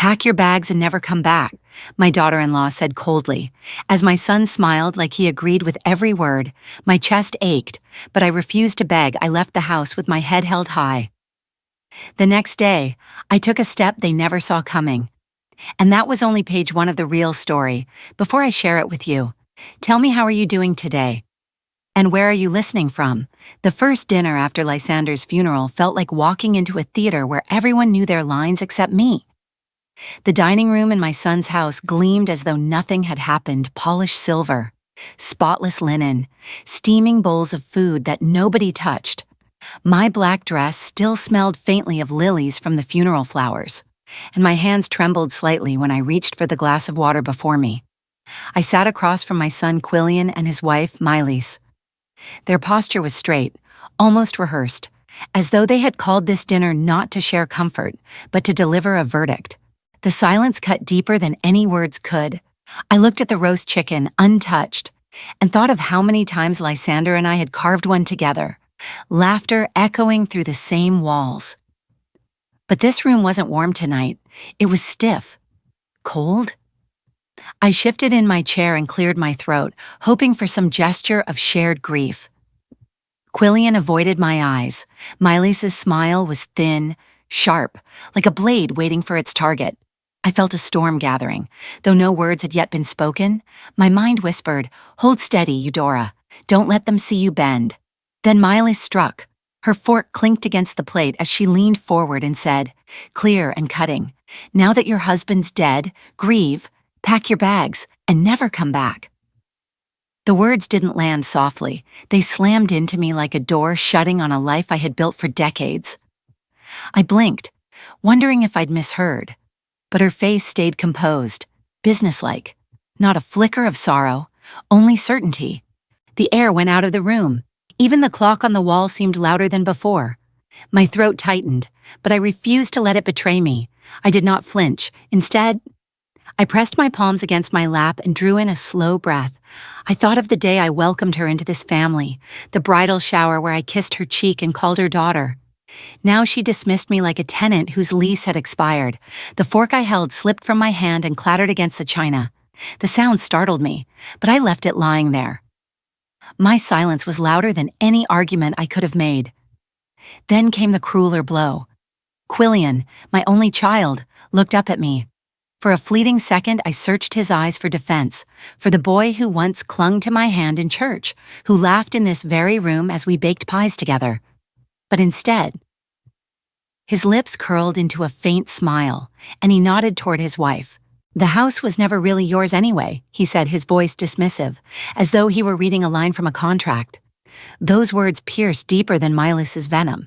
"Pack your bags and never come back," my daughter-in-law said coldly. As my son smiled like he agreed with every word, my chest ached, but I refused to beg. I left the house with my head held high. The next day, I took a step they never saw coming. And that was only page 1 of the real story. Before I share it with you, tell me, how are you doing today? And where are you listening from? The first dinner after Lysander's funeral felt like walking into a theater where everyone knew their lines except me. The dining room in my son's house gleamed as though nothing had happened: polished silver, spotless linen, steaming bowls of food that nobody touched. My black dress still smelled faintly of lilies from the funeral flowers, and my hands trembled slightly when I reached for the glass of water before me. I sat across from my son Quillian and his wife Miley's. Their posture was straight, almost rehearsed, as though they had called this dinner not to share comfort, but to deliver a verdict. The silence cut deeper than any words could. I looked at the roast chicken, untouched, and thought of how many times Lysander and I had carved one together, laughter echoing through the same walls. But this room wasn't warm tonight. It was stiff. Cold? I shifted in my chair and cleared my throat, hoping for some gesture of shared grief. Quillian avoided my eyes. Miley's smile was thin, sharp, like a blade waiting for its target. I felt a storm gathering. Though no words had yet been spoken, my mind whispered, "Hold steady, Eudora. Don't let them see you bend." Then Miley struck. Her fork clinked against the plate as she leaned forward and said, clear and cutting, "Now that your husband's dead, grieve, pack your bags, and never come back." The words didn't land softly. They slammed into me like a door shutting on a life I had built for decades. I blinked, wondering if I'd misheard, but her face stayed composed, businesslike. Not a flicker of sorrow, only certainty. The air went out of the room. Even the clock on the wall seemed louder than before. My throat tightened, but I refused to let it betray me. I did not flinch. Instead, I pressed my palms against my lap and drew in a slow breath. I thought of the day I welcomed her into this family, the bridal shower where I kissed her cheek and called her daughter. Now she dismissed me like a tenant whose lease had expired. The fork I held slipped from my hand and clattered against the china. The sound startled me, but I left it lying there. My silence was louder than any argument I could have made. Then came the crueler blow. Quillian, my only child, looked up at me. For a fleeting second, I searched his eyes for defense, for the boy who once clung to my hand in church, who laughed in this very room as we baked pies together. But instead, his lips curled into a faint smile, and he nodded toward his wife. "The house was never really yours anyway," he said, his voice dismissive, as though he were reading a line from a contract. Those words pierced deeper than Miley's venom.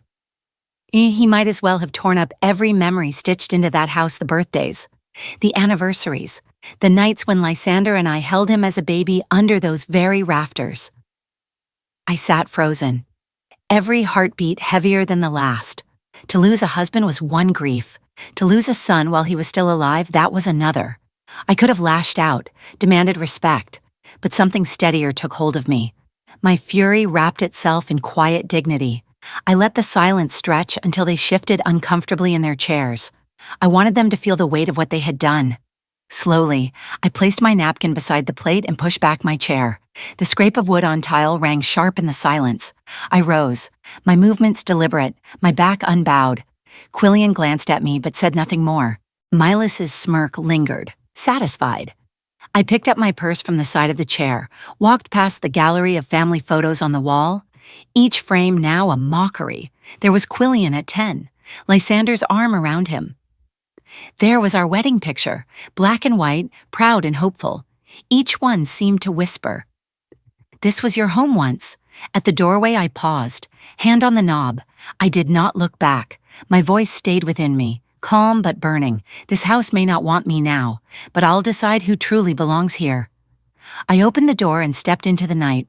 He might as well have torn up every memory stitched into that house: the birthdays, the anniversaries, the nights when Lysander and I held him as a baby under those very rafters. I sat frozen, every heartbeat heavier than the last. To lose a husband was one grief. To lose a son while he was still alive, that was another. I could have lashed out, demanded respect, but something steadier took hold of me. My fury wrapped itself in quiet dignity. I let the silence stretch until they shifted uncomfortably in their chairs. I wanted them to feel the weight of what they had done. Slowly, I placed my napkin beside the plate and pushed back my chair. The scrape of wood on tile rang sharp in the silence. I rose, my movements deliberate, my back unbowed. Quillian glanced at me but said nothing more. Miley's smirk lingered, satisfied. I picked up my purse from the side of the chair, walked past the gallery of family photos on the wall, each frame now a mockery. There was Quillian at 10, Lysander's arm around him. There was our wedding picture, black and white, proud and hopeful. Each one seemed to whisper, "This was your home once." At the doorway I paused, hand on the knob. I did not look back. My voice stayed within me, calm but burning. This house may not want me now, but I'll decide who truly belongs here. I opened the door and stepped into the night.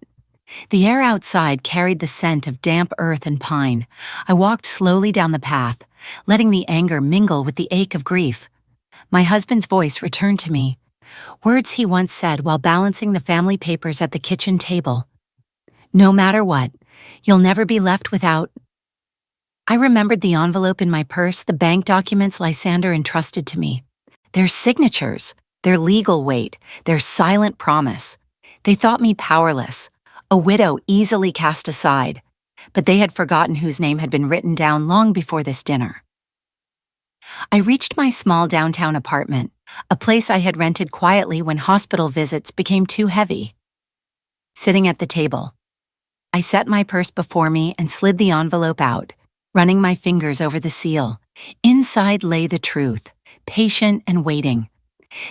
The air outside carried the scent of damp earth and pine. I walked slowly down the path, letting the anger mingle with the ache of grief. My husband's voice returned to me, words he once said while balancing the family papers at the kitchen table. "No matter what, you'll never be left without." I remembered the envelope in my purse, the bank documents Lysander entrusted to me. Their signatures, their legal weight, their silent promise. They thought me powerless, a widow easily cast aside, but they had forgotten whose name had been written down long before this dinner. I reached my small downtown apartment, a place I had rented quietly when hospital visits became too heavy. Sitting at the table, I set my purse before me and slid the envelope out, running my fingers over the seal. Inside lay the truth, patient and waiting.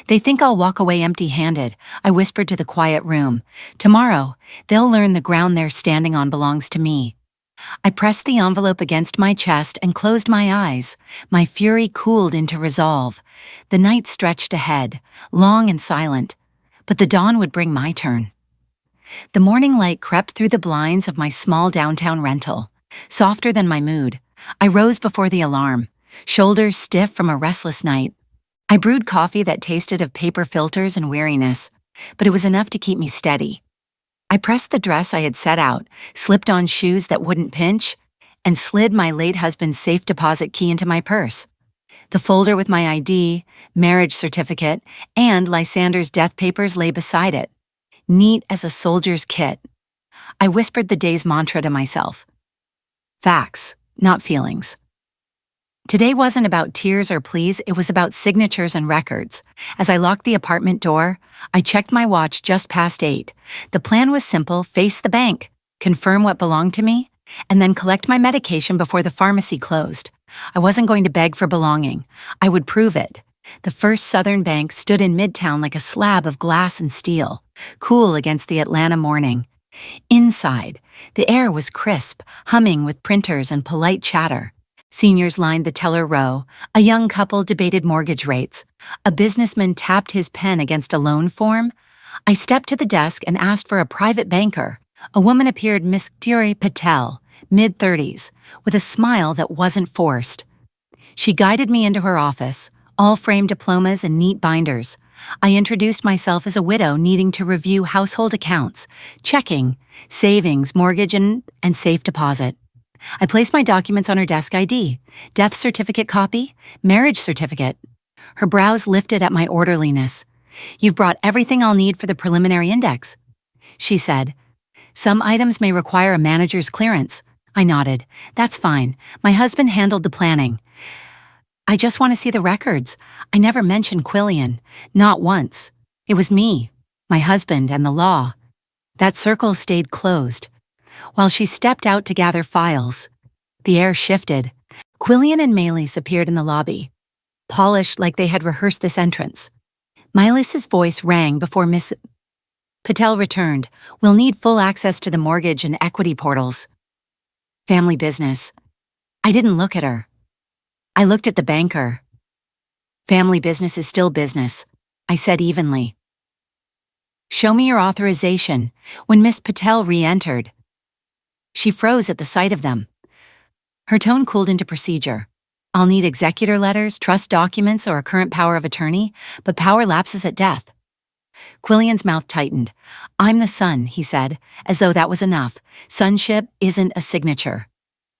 They think I'll walk away empty-handed, I whispered to the quiet room. Tomorrow, they'll learn the ground they're standing on belongs to me. I pressed the envelope against my chest and closed my eyes. My fury cooled into resolve. The night stretched ahead, long and silent, but the dawn would bring my turn. The morning light crept through the blinds of my small downtown rental, softer than my mood. I rose before the alarm, shoulders stiff from a restless night. I brewed coffee that tasted of paper filters and weariness, but it was enough to keep me steady. I pressed the dress I had set out, slipped on shoes that wouldn't pinch, and slid my late husband's safe deposit key into my purse. The folder with my ID, marriage certificate, and Lysander's death papers lay beside it, neat as a soldier's kit. I whispered the day's mantra to myself. Facts, not feelings. Today wasn't about tears or pleas, it was about signatures and records. As I locked the apartment door, I checked my watch just past 8. The plan was simple: face the bank, confirm what belonged to me, and then collect my medication before the pharmacy closed. I wasn't going to beg for belonging. I would prove it. The First Southern Bank stood in Midtown like a slab of glass and steel, cool against the Atlanta morning. Inside, the air was crisp, humming with printers and polite chatter. Seniors lined the teller row. A young couple debated mortgage rates. A businessman tapped his pen against a loan form. I stepped to the desk and asked for a private banker. A woman appeared, Miss Patel, mid-30s, with a smile that wasn't forced. She guided me into her office, all framed diplomas and neat binders. I introduced myself as a widow needing to review household accounts, checking, savings, mortgage, and safe deposit. I placed my documents on her desk ID, death certificate copy, marriage certificate. Her brows lifted at my orderliness. You've brought everything I'll need for the preliminary index, she said. Some items may require a manager's clearance. I nodded. That's fine. My husband handled the planning. I just want to see the records. I never mentioned Quillian. Not once. It was me, my husband, and the law. That circle stayed closed. While she stepped out to gather files, the air shifted. Quillian and Maylis appeared in the lobby, polished like they had rehearsed this entrance. Maylis's voice rang before Miss Patel returned. We'll need full access to the mortgage and equity portals. Family business. I didn't look at her. I looked at the banker. Family business is still business, I said evenly. Show me your authorization. When Miss Patel re-entered, she froze at the sight of them. Her tone cooled into procedure. I'll need executor letters, trust documents, or a current power of attorney, but power lapses at death. Quillian's mouth tightened. I'm the son, he said, as though that was enough. Sonship isn't a signature.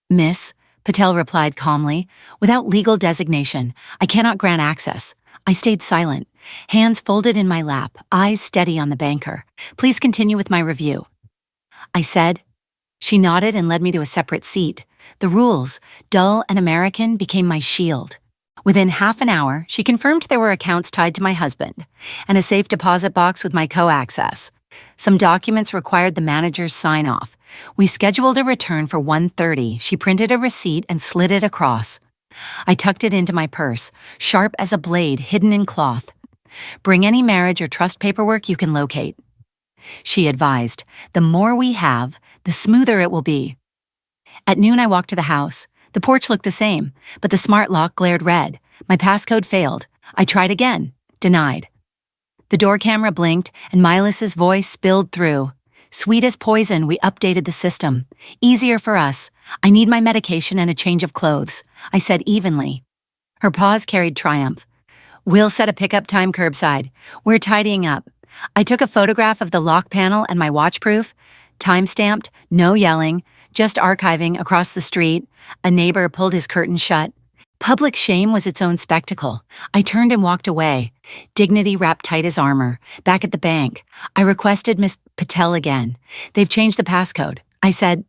Miss, Patel replied calmly, without legal designation, I cannot grant access. I stayed silent, hands folded in my lap, eyes steady on the banker. Please continue with my review, I said. She nodded and led me to a separate seat. The rules, dull and American, became my shield. Within half an hour, she confirmed there were accounts tied to my husband and a safe deposit box with my co-access. Some documents required the manager's sign-off. We scheduled a return for 1:30. She printed a receipt and slid it across. I tucked it into my purse, sharp as a blade hidden in cloth. Bring any marriage or trust paperwork you can locate, she advised. The more we have, the smoother it will be. At noon, I walked to the house. The porch looked the same, but the smart lock glared red. My passcode failed. I tried again. Denied. The door camera blinked, and Maylis's voice spilled through. Sweet as poison, we updated the system. Easier for us. I need my medication and a change of clothes, I said evenly. Her pause carried triumph. We'll set a pickup time curbside. We're tidying up. I took a photograph of the lock panel and my watchproof. Time-stamped, no yelling, just archiving across the street. A neighbor pulled his curtain shut. Public shame was its own spectacle. I turned and walked away, dignity wrapped tight as armor. Back at the bank, I requested Miss Patel again. They've changed the passcode. I said,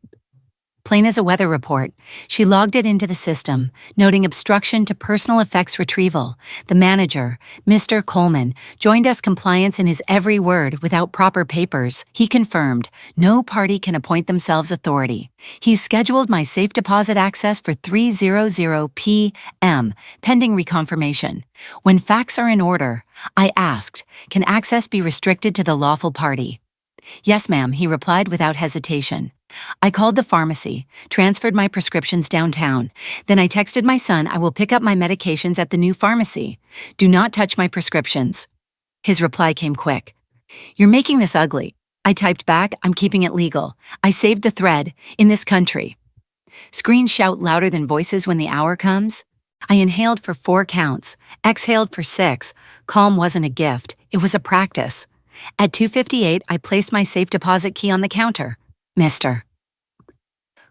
plain as a weather report. She logged it into the system, noting obstruction to personal effects retrieval. The manager, Mr. Coleman, joined us compliance in his every word without proper papers. He confirmed, no party can appoint themselves authority. He's scheduled my safe deposit access for 3:00 p.m., pending reconfirmation. When facts are in order, I asked, can access be restricted to the lawful party? Yes, ma'am, he replied without hesitation. I called the pharmacy, transferred my prescriptions downtown. Then I texted my son I will pick up my medications at the new pharmacy. Do not touch my prescriptions. His reply came quick. You're making this ugly. I typed back, I'm keeping it legal. I saved the thread, in this country. Screens shout louder than voices when the hour comes. I inhaled for 4 counts, exhaled for 6. Calm wasn't a gift, it was a practice. At 2:58, I placed my safe deposit key on the counter. Mr.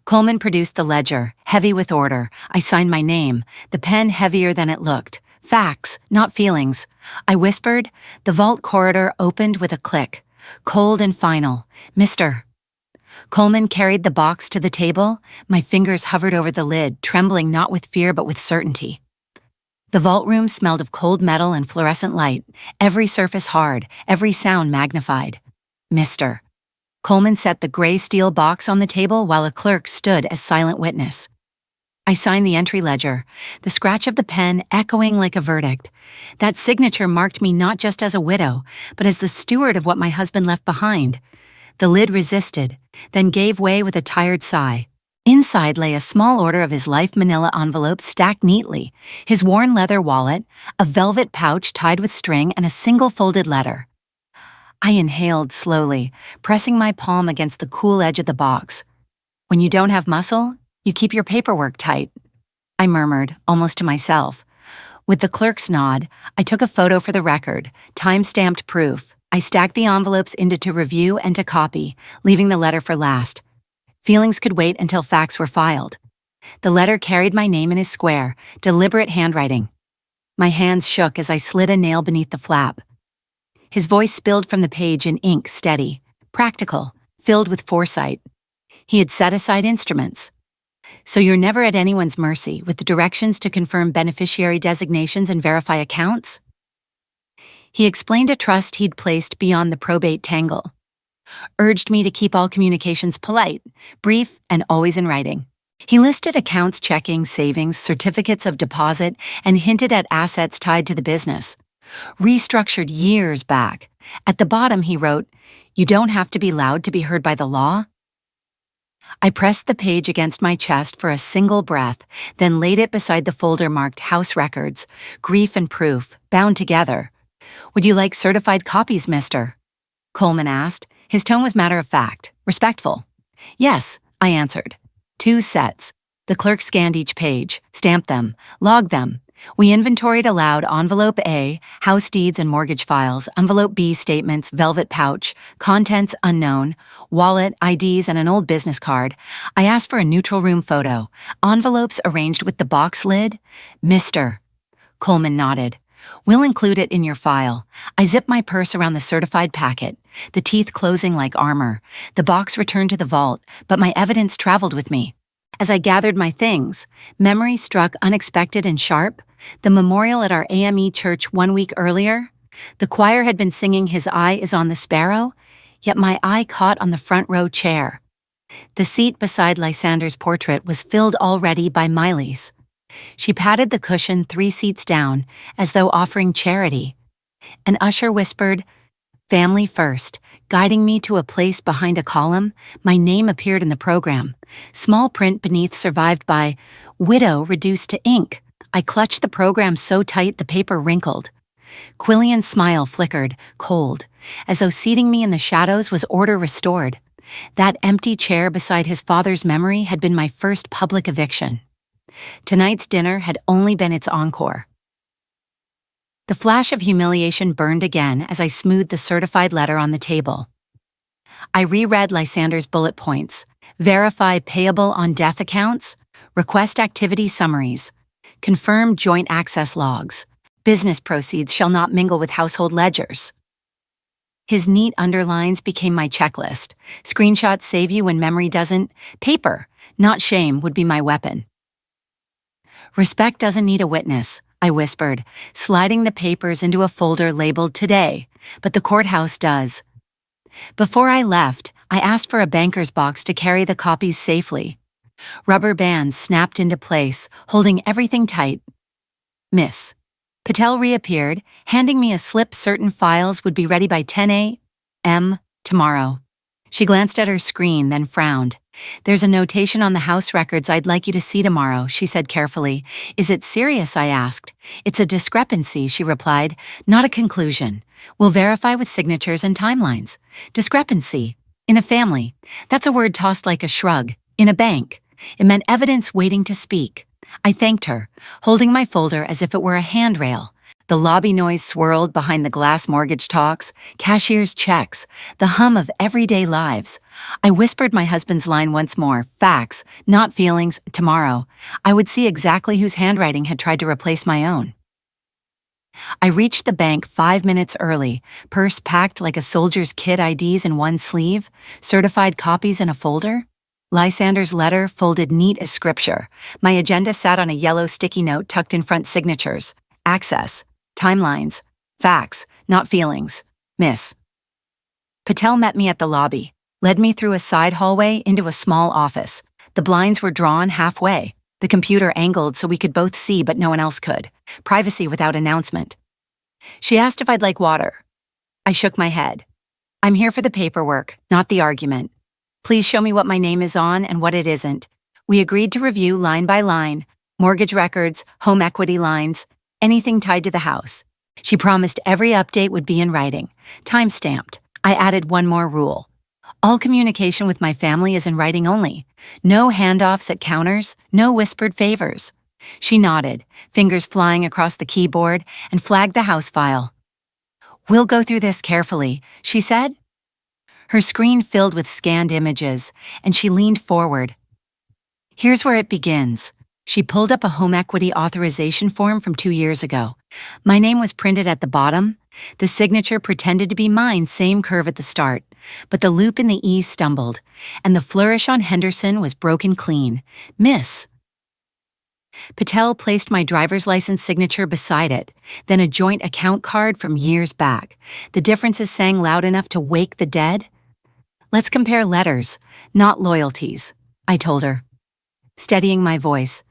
Coleman produced the ledger, heavy with order. I signed my name, the pen heavier than it looked. Facts, not feelings. I whispered. The vault corridor opened with a click. Cold and final. Mr. Coleman carried the box to the table. My fingers hovered over the lid, trembling not with fear but with certainty. The vault room smelled of cold metal and fluorescent light, every surface hard, every sound magnified. Mr. Coleman set the gray steel box on the table while a clerk stood as silent witness. I signed the entry ledger, the scratch of the pen echoing like a verdict. That signature marked me not just as a widow, but as the steward of what my husband left behind. The lid resisted, then gave way with a tired sigh. Inside lay a small order of his life manila envelopes stacked neatly, his worn leather wallet, a velvet pouch tied with string, and a single folded letter. I inhaled slowly, pressing my palm against the cool edge of the box. When you don't have muscle, you keep your paperwork tight, I murmured, almost to myself. With the clerk's nod, I took a photo for the record, time-stamped proof. I stacked the envelopes into to review and to copy, leaving the letter for last. Feelings could wait until facts were filed. The letter carried my name in his square, deliberate handwriting. My hands shook as I slid a nail beneath the flap. His voice spilled from the page in ink, steady, practical, filled with foresight. He had set aside instruments. So you're never at anyone's mercy, with the directions to confirm beneficiary designations and verify accounts? He explained a trust he'd placed beyond the probate tangle. Urged me to keep all communications polite, brief, and always in writing. He listed accounts checking, savings, certificates of deposit, and hinted at assets tied to the business. Restructured years back. At the bottom he wrote, "You don't have to be loud to be heard by the law." I pressed the page against my chest for a single breath, then laid it beside the folder marked House Records, Grief and Proof, bound together. "Would you like certified copies, mister?" Coleman asked. His tone was matter-of-fact, respectful. "Yes," I answered. 2 sets. The clerk scanned each page, stamped them, logged them. We inventoried aloud envelope A, house deeds and mortgage files, envelope B, statements, velvet pouch, contents unknown, wallet, IDs, and an old business card. I asked for a neutral room photo. Envelopes arranged with the box lid. "Mr." Coleman nodded. "We'll include it in your file." I zipped my purse around the certified packet, the teeth closing like armor. The box returned to the vault, but my evidence traveled with me. As I gathered my things, memory struck unexpected and sharp. The memorial at our AME church 1 week earlier. The choir had been singing "His Eye is on the Sparrow," yet my eye caught on the front row chair. The seat beside Lysander's portrait was filled already by Miley's. She patted the cushion 3 seats down, as though offering charity. An usher whispered, "Family first," guiding me to a place behind a column. My name appeared in the program. Small print beneath survived by "Widow reduced to ink." I clutched the program so tight the paper wrinkled. Quillian's smile flickered, cold, as though seating me in the shadows was order restored. That empty chair beside his father's memory had been my first public eviction. Tonight's dinner had only been its encore. The flash of humiliation burned again as I smoothed the certified letter on the table. I reread Lysander's bullet points. Verify payable on death accounts. Request activity summaries. Confirm joint access logs. Business proceeds shall not mingle with household ledgers. His neat underlines became my checklist. Screenshots save you when memory doesn't. Paper, not shame, would be my weapon. Respect doesn't need a witness, I whispered, sliding the papers into a folder labeled Today, but the courthouse does. Before I left, I asked for a banker's box to carry the copies safely. Rubber bands snapped into place, holding everything tight. Miss. Patel reappeared, handing me a slip certain files would be ready by 10 a.m. tomorrow. She glanced at her screen, then frowned. There's a notation on the house records I'd like you to see tomorrow, she said carefully. Is it serious, I asked. It's a discrepancy, she replied, not a conclusion. We'll verify with signatures and timelines. Discrepancy. In a family. That's a word tossed like a shrug. In a bank. It meant evidence waiting to speak. I thanked her, holding my folder as if it were a handrail. The lobby noise swirled behind the glass mortgage talks, cashier's checks, the hum of everyday lives. I whispered my husband's line once more, facts, not feelings, tomorrow. I would see exactly whose handwriting had tried to replace my own. I reached the bank 5 minutes early, purse packed like a soldier's kit, IDs in one sleeve, certified copies in a folder. Lysander's letter folded neat as scripture. My agenda sat on a yellow sticky note tucked in front signatures. Access. Timelines. Facts, not feelings. Miss. Patel met me at the lobby, led me through a side hallway into a small office. The blinds were drawn halfway, the computer angled so we could both see but no one else could. Privacy without announcement. She asked if I'd like water. I shook my head. I'm here for the paperwork, not the argument. Please show me what my name is on and what it isn't. We agreed to review line by line, mortgage records, home equity lines, anything tied to the house. She promised every update would be in writing, time-stamped. I added one more rule. All communication with my family is in writing only. No handoffs at counters, no whispered favors. She nodded, fingers flying across the keyboard, and flagged the house file. We'll go through this carefully, she said. Her screen filled with scanned images, and she leaned forward. Here's where it begins. She pulled up a home equity authorization form from 2 years ago. My name was printed at the bottom. The signature pretended to be mine, same curve at the start. But the loop in the E stumbled, and the flourish on Henderson was broken clean. Miss. Patel placed my driver's license signature beside it, then a joint account card from years back. The differences sang loud enough to wake the dead. Let's compare letters, not loyalties, I told her, steadying my voice.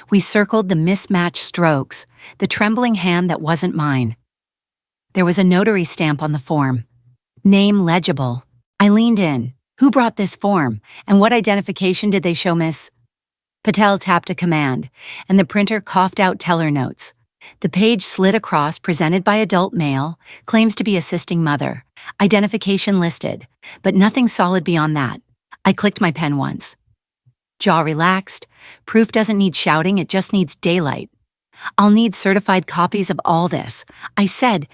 We circled the mismatched strokes, the trembling hand that wasn't mine. There was a notary stamp on the form. Name legible. I leaned in. Who brought this form, and what identification did they show, Miss? Patel tapped a command, and the printer coughed out teller notes. The page slid across, presented by adult male, claims to be assisting mother. Identification listed, but nothing solid beyond that. I clicked my pen once. Jaw relaxed. Proof doesn't need shouting, it just needs daylight. I'll need certified copies of all this, I said.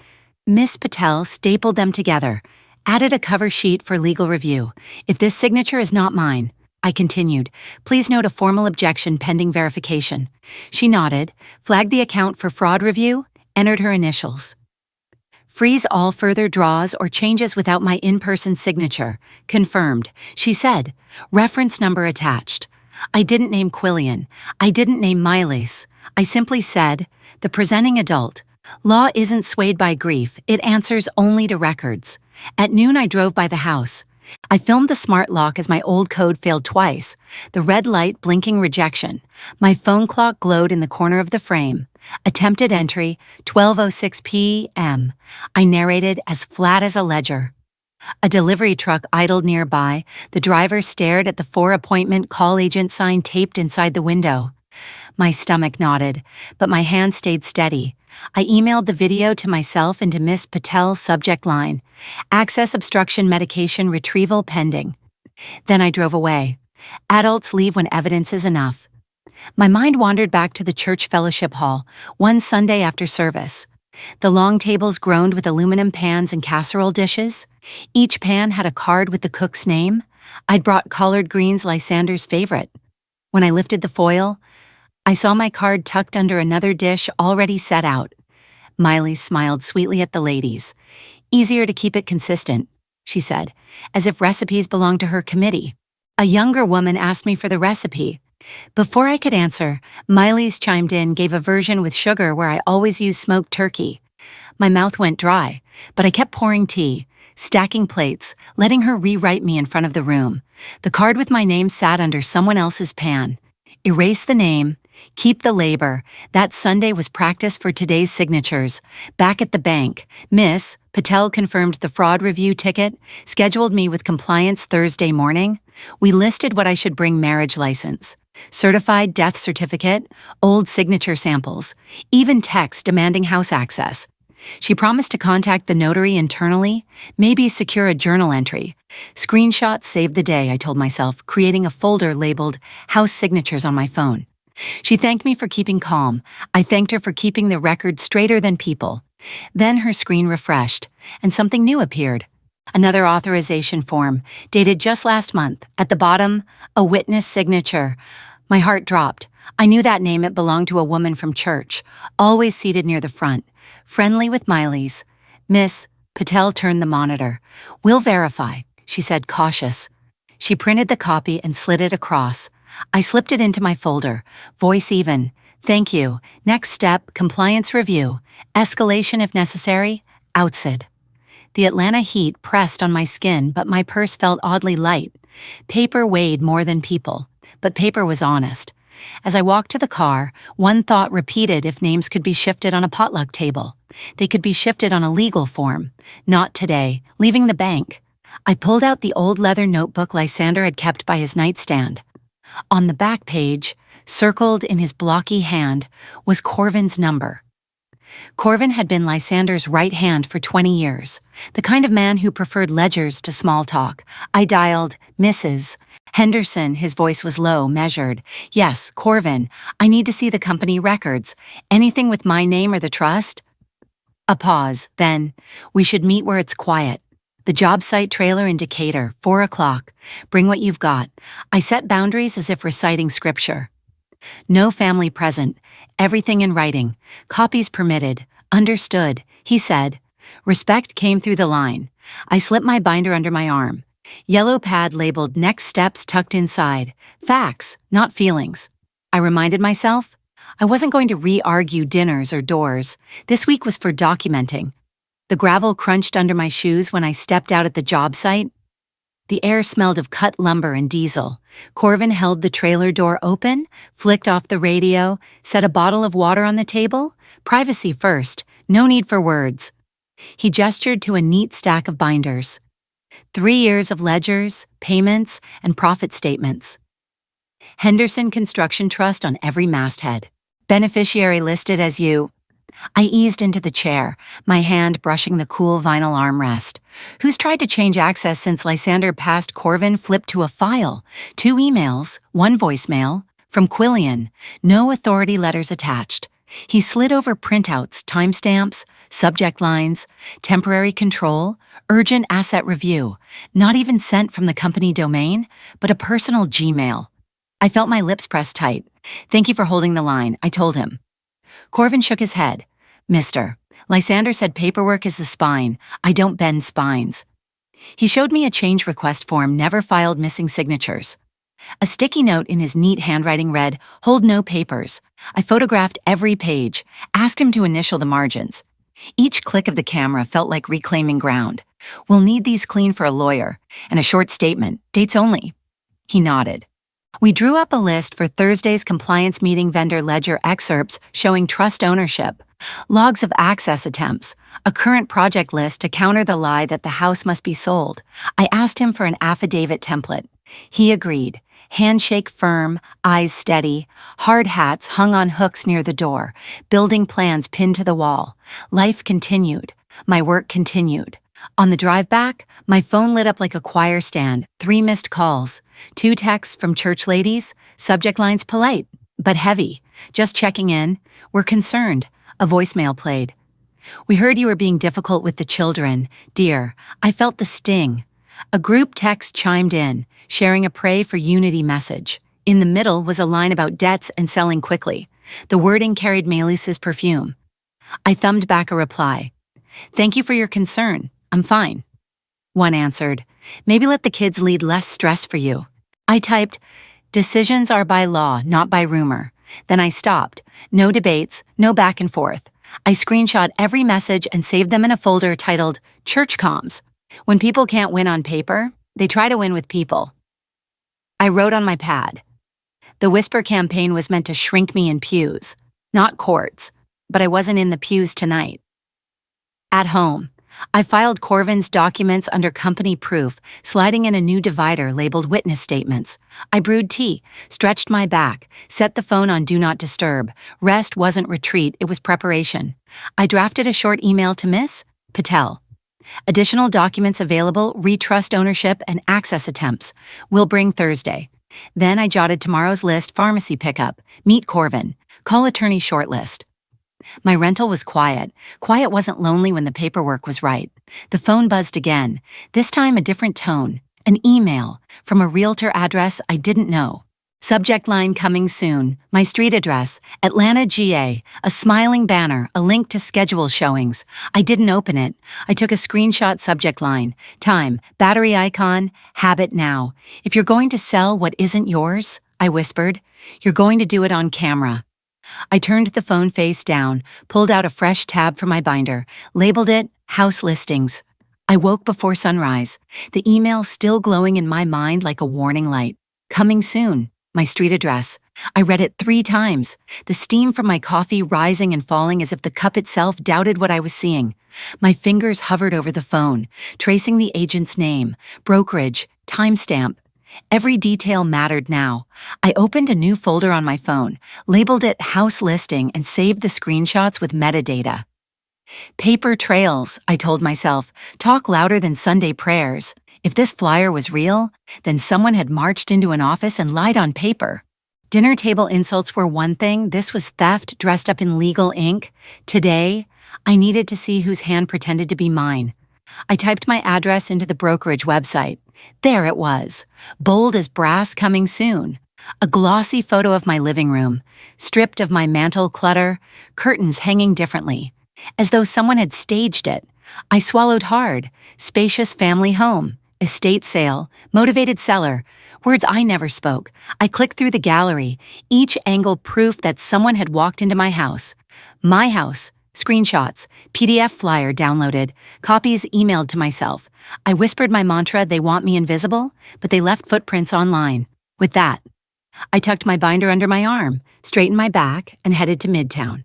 Miss Patel stapled them together, added a cover sheet for legal review. If this signature is not mine, I continued, please note a formal objection pending verification. She nodded, flagged the account for fraud review, entered her initials. Freeze all further draws or changes without my in-person signature. Confirmed, she said. Reference number attached. I didn't name Quillian. I didn't name Miley's. I simply said, the presenting adult. Law isn't swayed by grief. It answers only to records. At noon, I drove by the house. I filmed the smart lock as my old code failed twice, the red light blinking rejection. My phone clock glowed in the corner of the frame. Attempted entry, 12:06 p.m. I narrated as flat as a ledger. A delivery truck idled nearby. The driver stared at the for-appointment call agent sign taped inside the window. My stomach knotted, but my hand stayed steady. I emailed the video to myself and to Miss Patel's subject line, access obstruction medication retrieval pending. Then I drove away. Adults leave when evidence is enough. My mind wandered back to the church fellowship hall, one Sunday after service. The long tables groaned with aluminum pans and casserole dishes. Each pan had a card with the cook's name. I'd brought collard greens, Lysander's favorite. When I lifted the foil, I saw my card tucked under another dish already set out. Miley smiled sweetly at the ladies. Easier to keep it consistent, she said, as if recipes belonged to her committee. A younger woman asked me for the recipe. Before I could answer, Miley's chimed in, gave a version with sugar where I always use smoked turkey. My mouth went dry, but I kept pouring tea, stacking plates, letting her rewrite me in front of the room. The card with my name sat under someone else's pan. Erase the name, keep the labor. That Sunday was practice for today's signatures. Back at the bank, Miss Patel confirmed the fraud review ticket, scheduled me with compliance Thursday morning. We listed what I should bring: marriage license, certified death certificate, old signature samples, even text demanding house access. She promised to contact the notary internally, maybe secure a journal entry. Screenshots saved the day, I told myself, creating a folder labeled house signatures on my phone. She thanked me for keeping calm. I thanked her for keeping the record straighter than people. Then her screen refreshed, and something new appeared. Another authorization form, dated just last month. At the bottom, a witness signature. My heart dropped. I knew that name. It belonged to a woman from church, always seated near the front, friendly with Miley's. Miss Patel turned the monitor. "We'll verify," she said, cautious. She printed the copy and slid it across. I slipped it into my folder. Voice even. "Thank you. Next step, compliance review. Escalation if necessary. Outside." The Atlanta heat pressed on my skin, but my purse felt oddly light. Paper weighed more than people, but paper was honest. As I walked to the car, one thought repeated: if names could be shifted on a potluck table, they could be shifted on a legal form. Not today. Leaving the bank, I pulled out the old leather notebook Lysander had kept by his nightstand. On the back page, circled in his blocky hand, was Corvin's number. Corvin had been Lysander's right hand for 20 years, the kind of man who preferred ledgers to small talk. I dialed Mrs. Henderson. His voice was low, measured. "Yes, Corvin, I need to see the company records. Anything with my name or the trust?" A pause, then, "We should meet where it's quiet. The job site trailer in Decatur, 4 o'clock. Bring what you've got." I set boundaries as if reciting scripture. No family present. Everything in writing. Copies permitted. Understood, he said. Respect came through the line. I slipped my binder under my arm. Yellow pad labeled next steps tucked inside. Facts, not feelings. I reminded myself. I wasn't going to re-argue dinners or doors. This week was for documenting. The gravel crunched under my shoes when I stepped out at the job site. The air smelled of cut lumber and diesel. Corvin held the trailer door open, flicked off the radio, set a bottle of water on the table. Privacy first, no need for words. He gestured to a neat stack of binders. 3 years of ledgers, payments, and profit statements. Henderson Construction Trust on every masthead. Beneficiary listed as you. I eased into the chair, my hand brushing the cool vinyl armrest. Who's tried to change access since Lysander passed Corvin? Flipped to a file. 2 emails, 1 voicemail, from Quillian. No authority letters attached. He slid over printouts, timestamps, subject lines, temporary control, urgent asset review. Not even sent from the company domain, but a personal Gmail. I felt my lips pressed tight. "Thank you for holding the line," I told him. Corvin shook his head. "Mister, Lysander said paperwork is the spine. I don't bend spines." He showed me a change request form never filed, missing signatures. A sticky note in his neat handwriting read, "Hold no papers." I photographed every page, asked him to initial the margins. Each click of the camera felt like reclaiming ground. "We'll need these clean for a lawyer, and a short statement, dates only." He nodded. We drew up a list for Thursday's compliance meeting: vendor ledger excerpts showing trust ownership, logs of access attempts, a current project list to counter the lie that the house must be sold. I asked him for an affidavit template. He agreed. Handshake firm, eyes steady, hard hats hung on hooks near the door, building plans pinned to the wall. Life continued. My work continued. On the drive back, my phone lit up like a choir stand. 3 missed calls. 2 texts from church ladies, subject lines polite, but heavy. "Just checking in. We're concerned." A voicemail played. "We heard you were being difficult with the children. Dear." I felt the sting. A group text chimed in, sharing a pray for unity message. In the middle was a line about debts and selling quickly. The wording carried Melis's perfume. I thumbed back a reply. Thank you for your concern. I'm fine. One answered, maybe let the kids lead less stress for you. I typed, decisions are by law, not by rumor. Then I stopped. No debates, no back and forth. I screenshot every message and saved them in a folder titled Church Comms. When people can't win on paper, they try to win with people. I wrote on my pad. The Whisper campaign was meant to shrink me in pews, not courts, but I wasn't in the pews tonight. At home, I filed Corvin's documents under company proof, sliding in a new divider labeled witness statements. I brewed tea, stretched my back, set the phone on Do Not Disturb. Rest wasn't retreat, it was preparation. I drafted a short email to Miss Patel. Additional documents available, retrust ownership and access attempts. Will bring Thursday. Then I jotted tomorrow's list, pharmacy pickup, meet Corvin, call attorney shortlist. My rental was quiet. Quiet wasn't lonely when the paperwork was right. The phone buzzed again, this time a different tone. An email from a realtor address I didn't know. Subject line coming soon. My street address, Atlanta, GA. A smiling banner, a link to schedule showings. I didn't open it. I took a screenshot. Subject line. Time, battery icon, habit now. If you're going to sell what isn't yours, I whispered, you're going to do it on camera. I turned the phone face down, pulled out a fresh tab from my binder, labeled it House Listings. I woke before sunrise, the email still glowing in my mind like a warning light. Coming soon, my street address. I read it 3 times, the steam from my coffee rising and falling as if the cup itself doubted what I was seeing. My fingers hovered over the phone, tracing the agent's name, brokerage, timestamp. Every detail mattered now. I opened a new folder on my phone, labeled it House Listing, and saved the screenshots with metadata. Paper trails, I told myself, talk louder than Sunday prayers. If this flyer was real, then someone had marched into an office and lied on paper. Dinner table insults were one thing, this was theft dressed up in legal ink. Today, I needed to see whose hand pretended to be mine. I typed my address into the brokerage website. There it was, bold as brass, coming soon. A glossy photo of my living room, stripped of my mantle clutter, curtains hanging differently, as though someone had staged it. I swallowed hard. Spacious family home, estate sale, motivated seller, words I never spoke. I clicked through the gallery, each angle proof that someone had walked into my house. My house. Screenshots, PDF flyer downloaded, copies emailed to myself. I whispered my mantra, they want me invisible, but they left footprints online. With that, I tucked my binder under my arm, straightened my back, and headed to Midtown.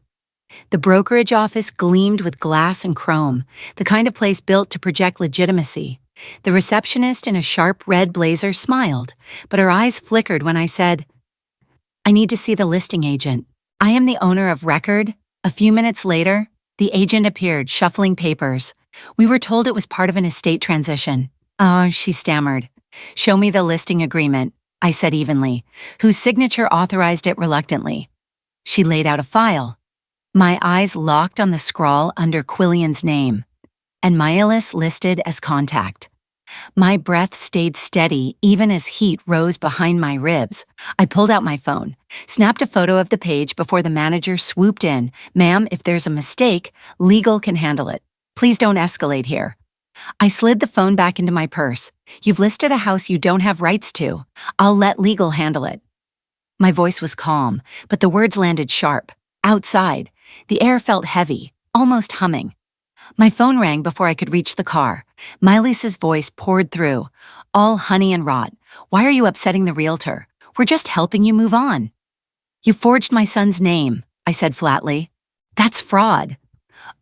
The brokerage office gleamed with glass and chrome, the kind of place built to project legitimacy. The receptionist in a sharp red blazer smiled, but her eyes flickered when I said, I need to see the listing agent. I am the owner of record. A few minutes later, the agent appeared, shuffling papers. We were told it was part of an estate transition. Oh, she stammered. Show me the listing agreement, I said evenly, whose signature authorized it reluctantly. She laid out a file. My eyes locked on the scrawl under Quillian's name, and Myelis listed as contact. My breath stayed steady even as heat rose behind my ribs. I pulled out my phone, snapped a photo of the page before the manager swooped in. Ma'am, if there's a mistake, legal can handle it. Please don't escalate here. I slid the phone back into my purse. You've listed a house you don't have rights to. I'll let legal handle it. My voice was calm, but the words landed sharp. Outside, the air felt heavy, almost humming. My phone rang before I could reach the car. Mylis's voice poured through. All honey and rot. Why are you upsetting the realtor? We're just helping you move on. You forged my son's name, I said flatly. That's fraud.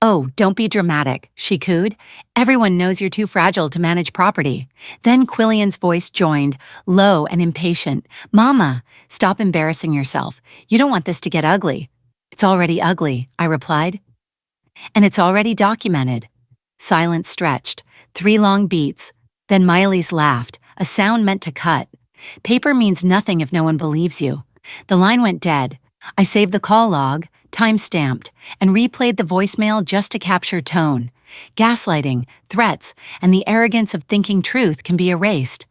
Oh, don't be dramatic, she cooed. Everyone knows you're too fragile to manage property. Then Quillian's voice joined, low and impatient. Mama, stop embarrassing yourself. You don't want this to get ugly. It's already ugly, I replied. And it's already documented. Silence stretched, 3 long beats. Then Mylis laughed, a sound meant to cut. Paper means nothing if no one believes you. The line went dead. I saved the call log, time-stamped, and replayed the voicemail just to capture tone. Gaslighting, threats, and the arrogance of thinking truth can be erased.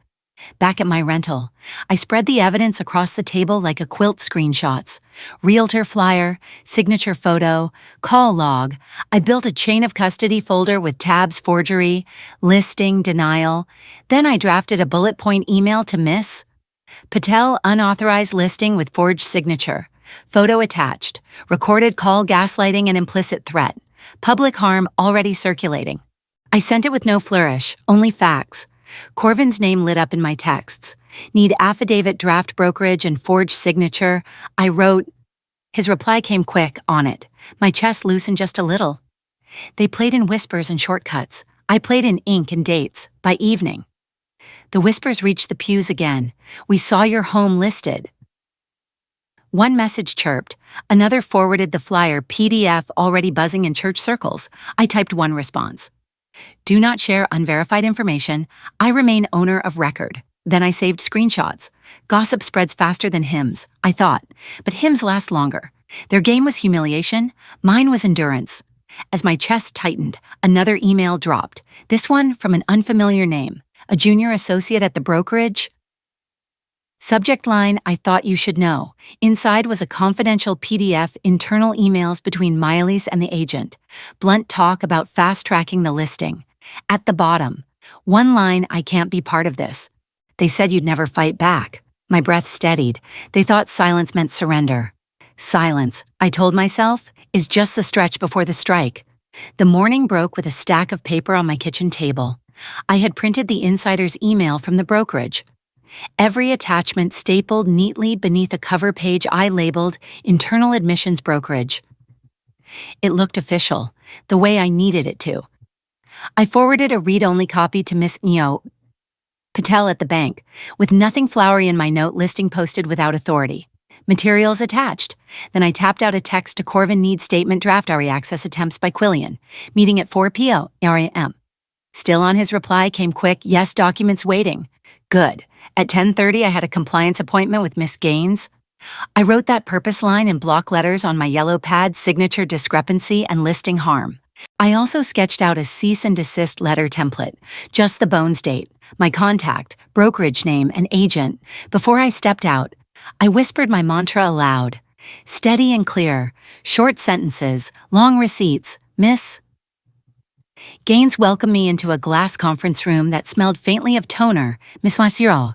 Back at my rental, I spread the evidence across the table like a quilt screenshots. Realtor flyer, signature photo, call log. I built a chain of custody folder with tabs forgery, listing, denial. Then I drafted a bullet point email to Miss Patel, unauthorized listing with forged signature. Photo attached. Recorded call gaslighting and implicit threat. Public harm already circulating. I sent it with no flourish, only facts. Corvin's name lit up in my texts. Need affidavit draft brokerage and forged signature. I wrote. His reply came quick, on it. My chest loosened just a little. They played in whispers and shortcuts. I played in ink and dates, by evening. The whispers reached the pews again. We saw your home listed. One message chirped. Another forwarded the flyer PDF already buzzing in church circles. I typed one response. Do not share unverified information. I remain owner of record. Then I saved screenshots. Gossip spreads faster than hymns, I thought. But hymns last longer. Their game was humiliation. Mine was endurance. As my chest tightened, another email dropped. This one from an unfamiliar name. A junior associate at the brokerage. Subject line, I thought you should know. Inside was a confidential PDF, internal emails between Miley's and the agent. Blunt talk about fast-tracking the listing. At the bottom, one line, I can't be part of this. They said you'd never fight back. My breath steadied. They thought silence meant surrender. Silence, I told myself, is just the stretch before the strike. The morning broke with a stack of paper on my kitchen table. I had printed the insider's email from the brokerage. Every attachment stapled neatly beneath a cover page I labeled Internal Admissions Brokerage. It looked official, the way I needed it to. I forwarded a read-only copy to Miss Patel at the bank, with nothing flowery in my note listing posted without authority. Materials attached. Then I tapped out a text to Corvin Need Statement Draft RE Access Attempts by Quillian. Meeting at 4 p.m. Still on his reply came quick, yes, documents waiting. Good. At 10:30, I had a compliance appointment with Miss Gaines. I wrote that purpose line in block letters on my yellow pad, signature discrepancy and listing harm. I also sketched out a cease and desist letter template, just the bones date, my contact, brokerage name, and agent. Before I stepped out, I whispered my mantra aloud. Steady and clear, short sentences, long receipts, Miss Gaines welcomed me into a glass conference room that smelled faintly of toner, Miss Monsieur.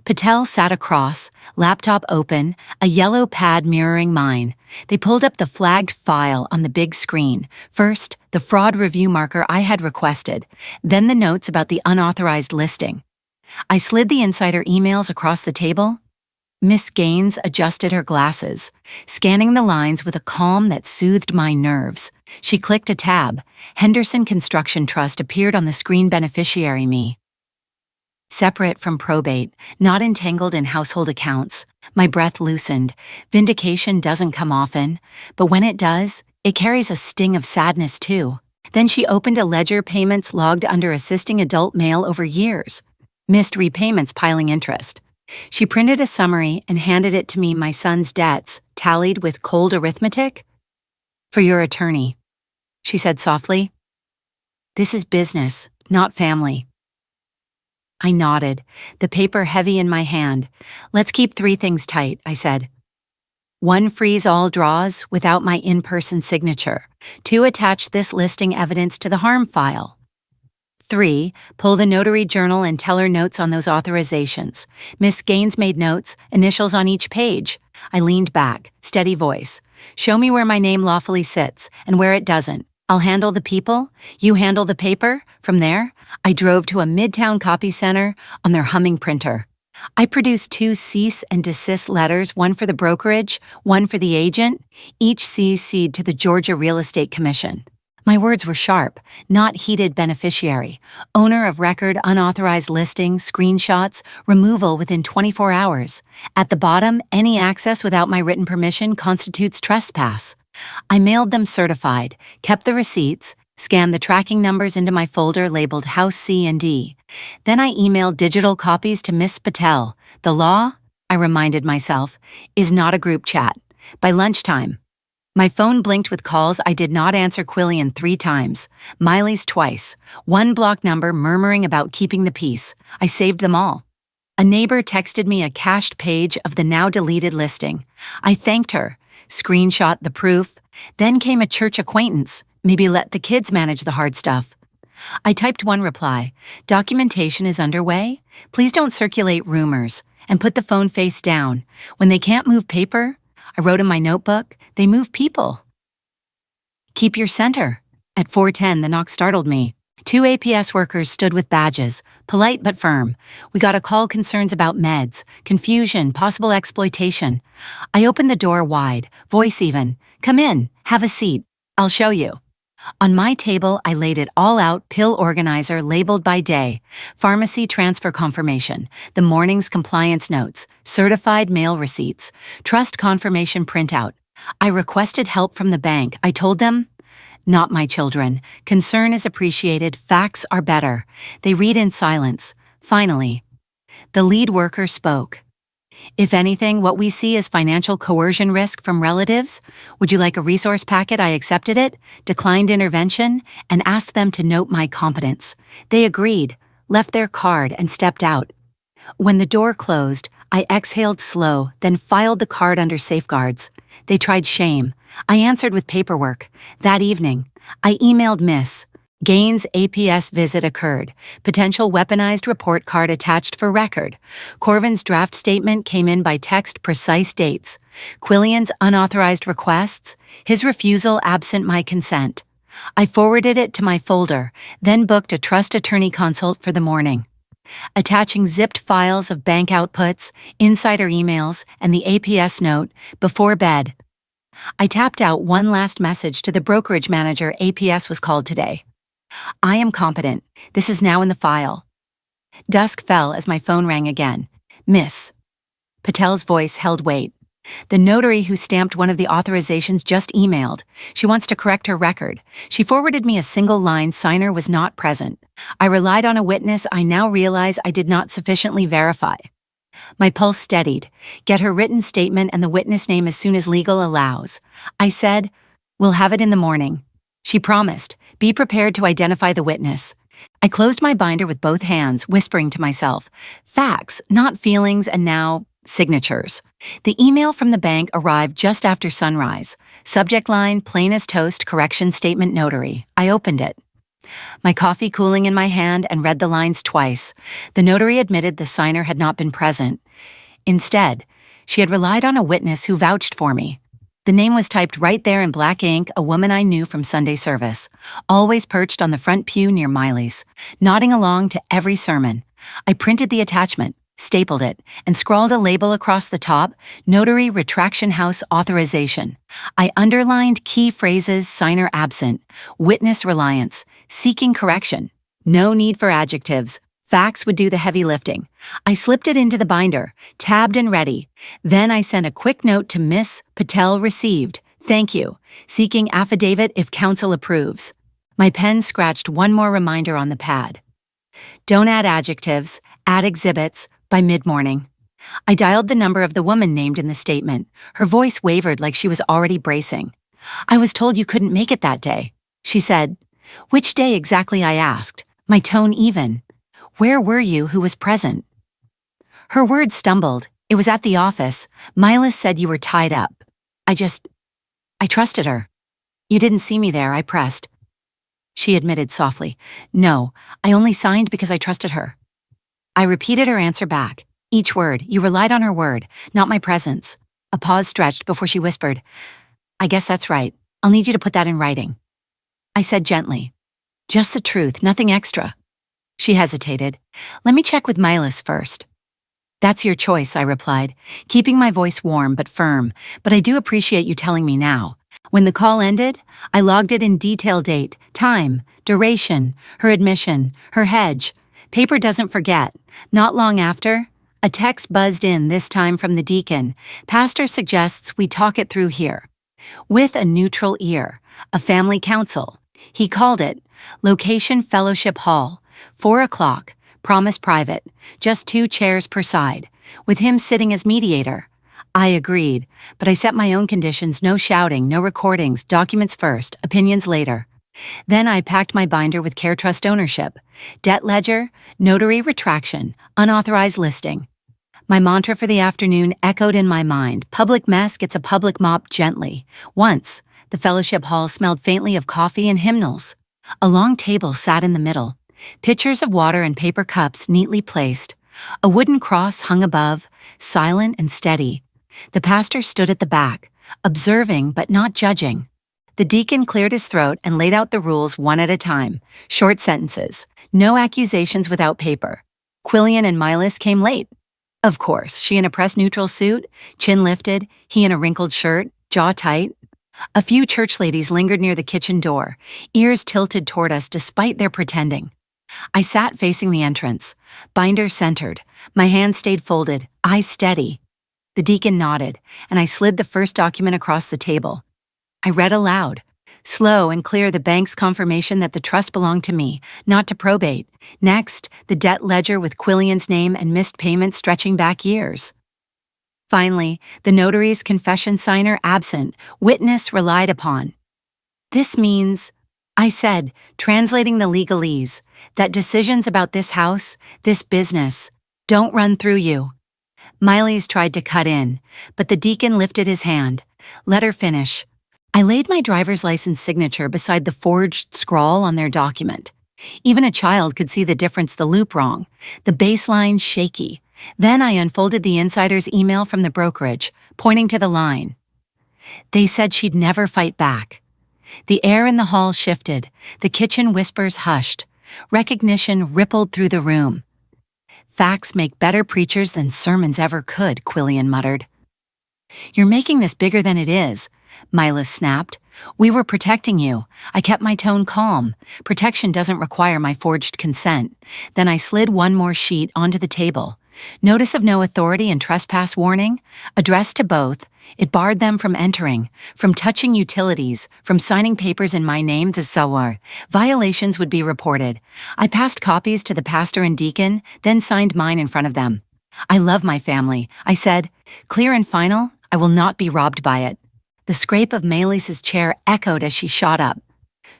Patel sat across, laptop open, a yellow pad mirroring mine. They pulled up the flagged file on the big screen. First, the fraud review marker I had requested, then the notes about the unauthorized listing. I slid the insider emails across the table. Miss Gaines adjusted her glasses, scanning the lines with a calm that soothed my nerves. She clicked a tab. Henderson Construction Trust appeared on the screen. Beneficiary me. Separate from probate, not entangled in household accounts. My breath loosened. Vindication doesn't come often, but when it does, it carries a sting of sadness too. Then she opened a ledger, payments logged under assisting adult male over years. Missed repayments piling interest. She printed a summary and handed it to me. My son's debts, tallied with cold arithmetic. For your attorney, she said softly. This is business, not family. I nodded, the paper heavy in my hand. Let's keep 3 things tight, I said. 1, freeze all draws without my in-person signature. 2, attach this listing evidence to the harm file. 3, pull the notary journal and teller notes on those authorizations. Miss Gaines made notes, initials on each page. I leaned back, steady voice. Show me where my name lawfully sits and where it doesn't. I'll handle the people, you handle the paper. From there, I drove to a midtown copy center on their humming printer. I produced 2 cease and desist letters, one for the brokerage, one for the agent, each CC'd to the Georgia Real Estate Commission. My words were sharp, not heated. Beneficiary, owner of record, unauthorized listing, screenshots, removal within 24 hours. At the bottom, any access without my written permission constitutes trespass. I mailed them certified, kept the receipts, scanned the tracking numbers into my folder labeled House C and D. Then I emailed digital copies to Miss Patel. The law, I reminded myself, is not a group chat. By lunchtime, my phone blinked with calls. I did not answer. Quillian 3 times, Miley's twice, one block number murmuring about keeping the peace. I saved them all. A neighbor texted me a cached page of the now deleted listing. I thanked her, screenshot the proof. Then came a church acquaintance. Maybe let the kids manage the hard stuff. I typed one reply. Documentation is underway. Please don't circulate rumors. And put the phone face down. When they can't move paper, I wrote in my notebook, they move people. Keep your center. At 4:10, the knock startled me. 2 APS workers stood with badges, polite but firm. We got a call concerns about meds, confusion, possible exploitation. I opened the door wide, voice even. Come in, have a seat. I'll show you. On my table, I laid it all out, pill organizer labeled by day, pharmacy transfer confirmation, the morning's compliance notes, certified mail receipts, trust confirmation printout. I requested help from the bank. I told them, not my children. Concern is appreciated. Facts are better. They read in silence. Finally, the lead worker spoke. If anything, what we see is financial coercion risk from relatives. Would you like a resource packet? I accepted it, declined intervention, and asked them to note my competence. They agreed, left their card, and stepped out. When the door closed, I exhaled slow, then filed the card under safeguards. They tried shame. I answered with paperwork. That evening, I emailed Miss. Gaines' APS visit occurred. Potential weaponized report card attached for record. Corvin's draft statement came in by text, precise dates. Quillian's unauthorized requests. His refusal absent my consent. I forwarded it to my folder, then booked a trust attorney consult for the morning. Attaching zipped files of bank outputs, insider emails, and the APS note before bed. I tapped out one last message to the brokerage manager. APS was called today. I am competent. This is now in the file. Dusk fell as my phone rang again. Miss. Patel's voice held weight. The notary who stamped one of the authorizations just emailed. She wants to correct her record. She forwarded me a single line, signer was not present. I relied on a witness I now realize I did not sufficiently verify. My pulse steadied. Get her written statement and the witness name as soon as legal allows. I said, we'll have it in the morning. She promised, be prepared to identify the witness. I closed my binder with both hands, whispering to myself, facts, not feelings, and now, signatures. The email from the bank arrived just after sunrise. Subject line, plain as toast, correction statement notary. I opened it. My coffee cooling in my hand and read the lines twice. The notary admitted the signer had not been present. Instead, she had relied on a witness who vouched for me. The name was typed right there in black ink, a woman I knew from Sunday service, always perched on the front pew near Miley's, nodding along to every sermon. I printed the attachment, stapled it, and scrawled a label across the top, Notary Retraction House Authorization. I underlined key phrases, signer absent, witness reliance, seeking correction. No need for adjectives. Facts would do the heavy lifting. I slipped it into the binder, tabbed and ready. Then I sent a quick note to Miss Patel received. Thank you. Seeking affidavit if counsel approves. My pen scratched one more reminder on the pad. Don't add adjectives, add exhibits by mid-morning. I dialed the number of the woman named in the statement. Her voice wavered like she was already bracing. I was told you couldn't make it that day. She said, which day exactly? I asked, my tone even. Where were you? Who was present? Her words stumbled. It was at the office. Milas said you were tied up. I trusted her. You didn't see me there, I pressed. She admitted softly. No, I only signed because I trusted her. I repeated her answer back. Each word, you relied on her word, not my presence. A pause stretched before she whispered, I guess that's right. I'll need you to put that in writing. I said gently, just the truth, nothing extra. She hesitated. Let me check with Milas first. That's your choice, I replied, keeping my voice warm but firm, but I do appreciate you telling me now. When the call ended, I logged it in detail: date, time, duration, her admission, her hedge. Paper doesn't forget. Not long after, a text buzzed in, this time from the deacon. Pastor suggests we talk it through here. With a neutral ear, a family council. He called it Location Fellowship Hall, 4 o'clock, promise private, just 2 chairs per side, with him sitting as mediator. I agreed, but I set my own conditions: no shouting, no recordings, documents first, opinions later. Then I packed my binder with care trust ownership, debt ledger, notary retraction, unauthorized listing. My mantra for the afternoon echoed in my mind: public mess gets a public mop gently. Once, the fellowship hall smelled faintly of coffee and hymnals. A long table sat in the middle, pitchers of water and paper cups neatly placed. A wooden cross hung above, silent and steady. The pastor stood at the back, observing but not judging. The deacon cleared his throat and laid out the rules one at a time. Short sentences. No accusations without paper. Quillian and Milas came late. Of course, she in a press-neutral suit, chin lifted, he in a wrinkled shirt, jaw tight. A few church ladies lingered near the kitchen door, ears tilted toward us despite their pretending. I sat facing the entrance, binder centered. My hands stayed folded, eyes steady. The deacon nodded, and I slid the first document across the table. I read aloud, slow and clear, the bank's confirmation that the trust belonged to me, not to probate. Next, the debt ledger with Quillian's name and missed payments stretching back years. Finally, the notary's confession signer absent, witness relied upon. This means, I said, translating the legalese, that decisions about this house, this business, don't run through you. Miley's tried to cut in, but the deacon lifted his hand. Let her finish. I laid my driver's license signature beside the forged scrawl on their document. Even a child could see the difference, the loop wrong, the baseline shaky. Then I unfolded the insider's email from the brokerage, pointing to the line. They said she'd never fight back. The air in the hall shifted, the kitchen whispers hushed. Recognition rippled through the room. Facts make better preachers than sermons ever could, Quillian muttered. You're making this bigger than it is, Milas snapped. We were protecting you. I kept my tone calm. Protection doesn't require my forged consent. Then I slid one more sheet onto the table. Notice of no authority and trespass warning, addressed to both. It barred them from entering, from touching utilities, from signing papers in my name to Sawar. Violations would be reported. I passed copies to the pastor and deacon, then signed mine in front of them. I love my family, I said. Clear and final, I will not be robbed by it. The scrape of Melis's chair echoed as she shot up.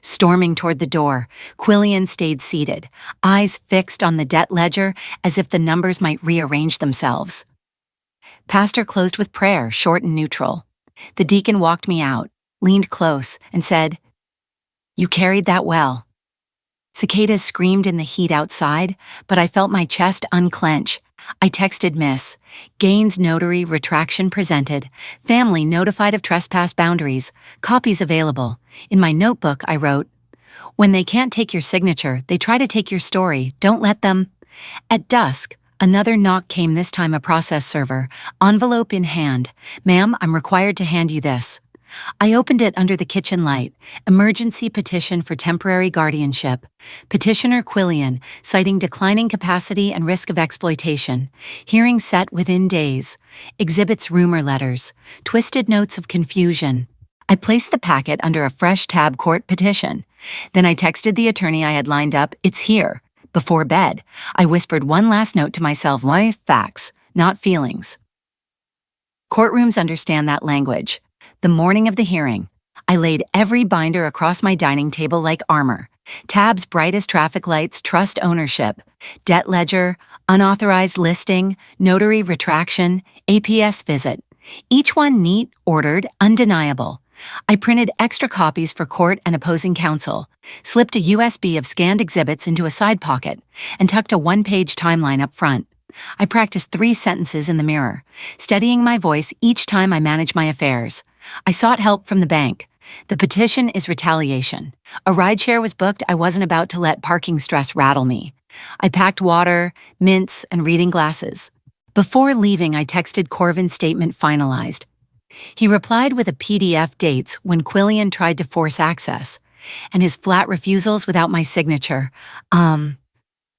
Storming toward the door, Quillian stayed seated, eyes fixed on the debt ledger as if the numbers might rearrange themselves. Pastor closed with prayer, short and neutral. The deacon walked me out, leaned close, and said, You carried that well. Cicadas screamed in the heat outside, but I felt my chest unclench. I texted Miss. Gaines notary retraction presented. Family notified of trespass boundaries. Copies available. In my notebook, I wrote, When they can't take your signature, they try to take your story. Don't let them. At dusk, another knock came, this time a process server. Envelope in hand. Ma'am, I'm required to hand you this. I opened it under the kitchen light. Emergency petition for temporary guardianship. Petitioner Quillian, citing declining capacity and risk of exploitation. Hearing set within days. Exhibits rumor letters. Twisted notes of confusion. I placed the packet under a fresh tab court petition. Then I texted the attorney I had lined up, It's here. Before bed, I whispered one last note to myself, Why facts, not feelings. Courtrooms understand that language. The morning of the hearing, I laid every binder across my dining table like armor. Tabs bright as traffic lights, trust ownership, debt ledger, unauthorized listing, notary retraction, APS visit. Each one neat, ordered, undeniable. I printed extra copies for court and opposing counsel, slipped a USB of scanned exhibits into a side pocket, and tucked a one-page timeline up front. I practiced 3 sentences in the mirror, steadying my voice each time I managed my affairs. I sought help from the bank. The petition is retaliation. A rideshare was booked. I wasn't about to let parking stress rattle me. I packed water, mints, and reading glasses. Before leaving, I texted Corvin's statement finalized. He replied with a PDF dates when Quillian tried to force access, and his flat refusals without my signature.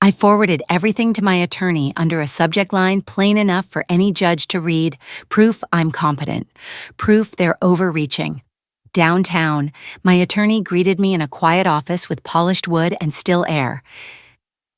I forwarded everything to my attorney under a subject line plain enough for any judge to read, proof I'm competent, proof they're overreaching. Downtown, my attorney greeted me in a quiet office with polished wood and still air.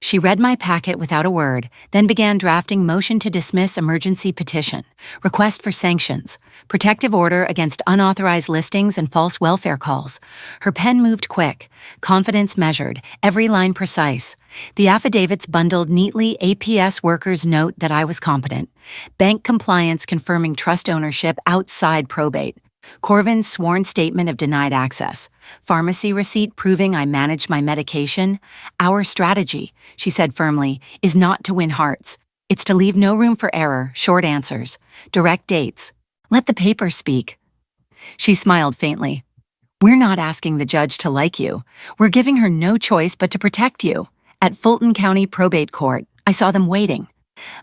She read my packet without a word, then began drafting motion to dismiss emergency petition, request for sanctions, protective order against unauthorized listings and false welfare calls. Her pen moved quick, confidence measured, every line precise. The affidavits bundled neatly: APS workers note that I was competent, bank compliance confirming trust ownership outside probate, Corvin's sworn statement of denied access, pharmacy receipt proving I managed my medication. Our strategy, she said firmly, is not to win hearts. It's to leave no room for error, short answers, direct dates. Let the paper speak. She smiled faintly. We're not asking the judge to like you. We're giving her no choice but to protect you. At Fulton County Probate Court, I saw them waiting.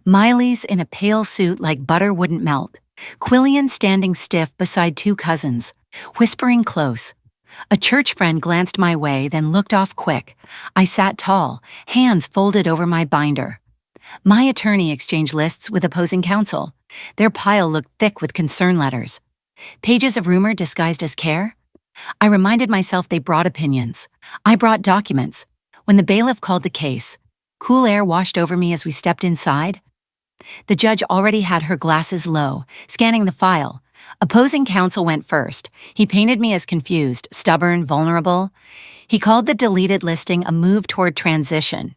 Miley's in a pale suit like butter wouldn't melt. Quillian standing stiff beside two cousins, whispering close. A church friend glanced my way, then looked off quick. I sat tall, hands folded over my binder. My attorney exchanged lists with opposing counsel. Their pile looked thick with concern letters. Pages of rumor disguised as care? I reminded myself they brought opinions. I brought documents. When the bailiff called the case, cool air washed over me as we stepped inside. The judge already had her glasses low, scanning the file. Opposing counsel went first. He painted me as confused, stubborn, vulnerable. He called the deleted listing a move toward transition.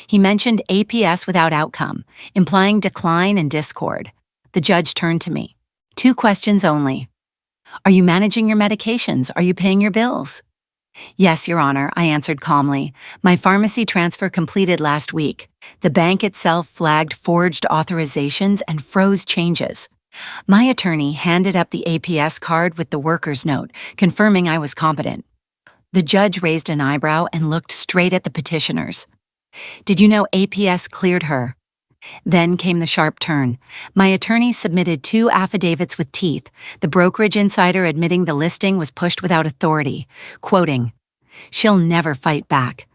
He mentioned APS without outcome, implying decline and discord. The judge turned to me. 2 questions only. Are you managing your medications? Are you paying your bills? Yes, Your Honor, I answered calmly. My pharmacy transfer completed last week. The bank itself flagged forged authorizations and froze changes. My attorney handed up the APS card with the worker's note, confirming I was competent. The judge raised an eyebrow and looked straight at the petitioners. Did you know APS cleared her? Then came the sharp turn. My attorney submitted 2 affidavits with teeth, the brokerage insider admitting the listing was pushed without authority, quoting, "She'll never fight back."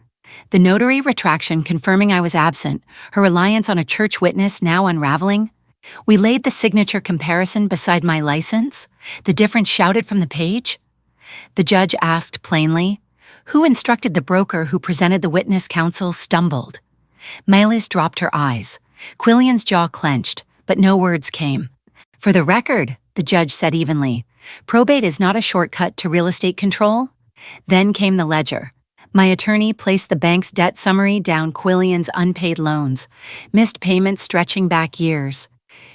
The notary retraction confirming I was absent, her reliance on a church witness now unraveling. We laid the signature comparison beside my license, the difference shouted from the page. The judge asked plainly, "Who instructed the broker who presented the witness?" Counsel stumbled. Melis dropped her eyes. Quillian's jaw clenched, but no words came. "For the record," the judge said evenly, "probate is not a shortcut to real estate control." Then came the ledger. My attorney placed the bank's debt summary down Quillian's unpaid loans, missed payments stretching back years.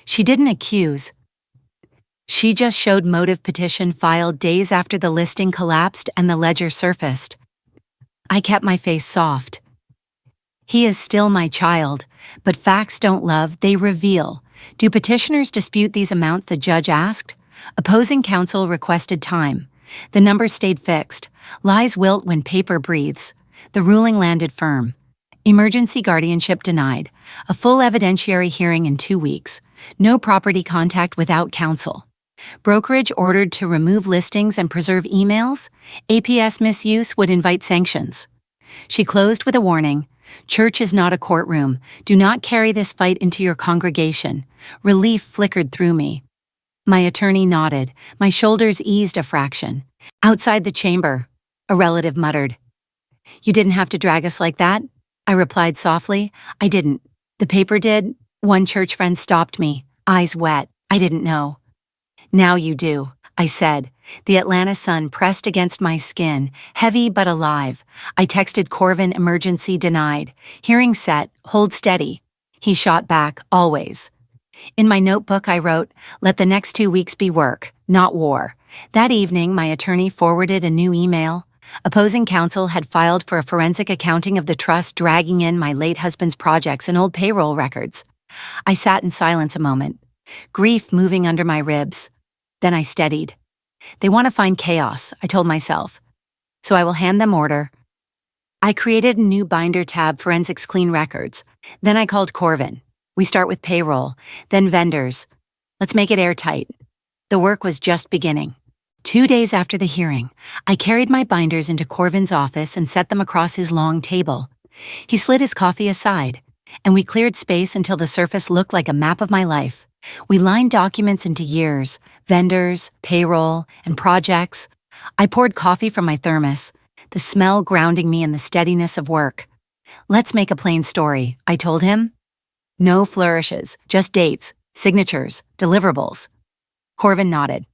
She didn't accuse. She just showed motive petition filed days after the listing collapsed and the ledger surfaced. I kept my face soft. He is still my child, but facts don't love, they reveal. Do petitioners dispute these amounts? The judge asked. Opposing counsel requested time. The number stayed fixed. Lies wilt when paper breathes. The ruling landed firm. Emergency guardianship denied. A full evidentiary hearing in 2 weeks. No property contact without counsel. Brokerage ordered to remove listings and preserve emails. APS misuse would invite sanctions. She closed with a warning. Church is not a courtroom. Do not carry this fight into your congregation. Relief flickered through me. My attorney nodded. My shoulders eased a fraction. Outside the chamber, a relative muttered. "You didn't have to drag us like that?" I replied softly. "I didn't. The paper did." One church friend stopped me, eyes wet. "I didn't know." "Now you do," I said. The Atlanta sun pressed against my skin, heavy but alive. I texted Corvin, emergency denied. Hearing set, hold steady. He shot back, always. In my notebook I wrote, "Let the next 2 weeks be work, not war." That evening my attorney forwarded a new email. Opposing counsel had filed for a forensic accounting of the trust, dragging in my late husband's projects and old payroll records. I sat in silence a moment, grief moving under my ribs. Then I steadied. They want to find chaos, I told myself. So I will hand them order. I created a new binder tab, Forensics Clean Records. Then I called Corvin. We start with payroll, then vendors. Let's make it airtight. The work was just beginning. 2 days after the hearing, I carried my binders into Corvin's office and set them across his long table. He slid his coffee aside, and we cleared space until the surface looked like a map of my life. We lined documents into years, vendors, payroll, and projects. I poured coffee from my thermos, the smell grounding me in the steadiness of work. Let's make a plain story, I told him. No flourishes, just dates, signatures, deliverables. Corvin nodded.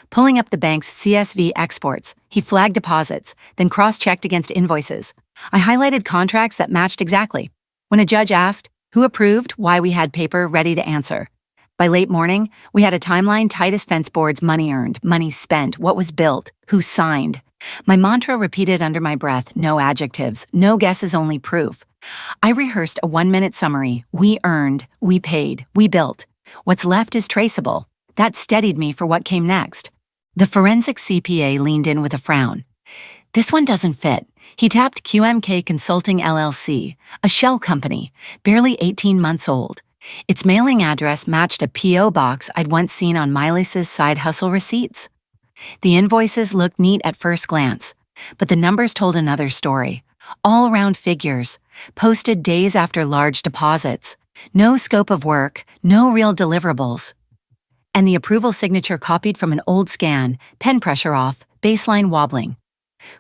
Pulling up the bank's CSV exports, he flagged deposits, then cross-checked against invoices. I highlighted contracts that matched exactly. When a judge asked who approved, why we had paper ready to answer. By late morning, we had a timeline tight as fence boards: money earned, money spent, what was built, who signed. My mantra repeated under my breath: no adjectives, no guesses, only proof. I rehearsed a 1-minute summary: we earned, we paid, we built. What's left is traceable. That steadied me for what came next. The forensic CPA leaned in with a frown. This one doesn't fit. He tapped QMK Consulting LLC, a shell company, barely 18 months old. Its mailing address matched a P.O. box I'd once seen on Miley's side hustle receipts. The invoices looked neat at first glance, but the numbers told another story. All round figures, posted days after large deposits. No scope of work, no real deliverables. And the approval signature copied from an old scan, pen pressure off, baseline wobbling.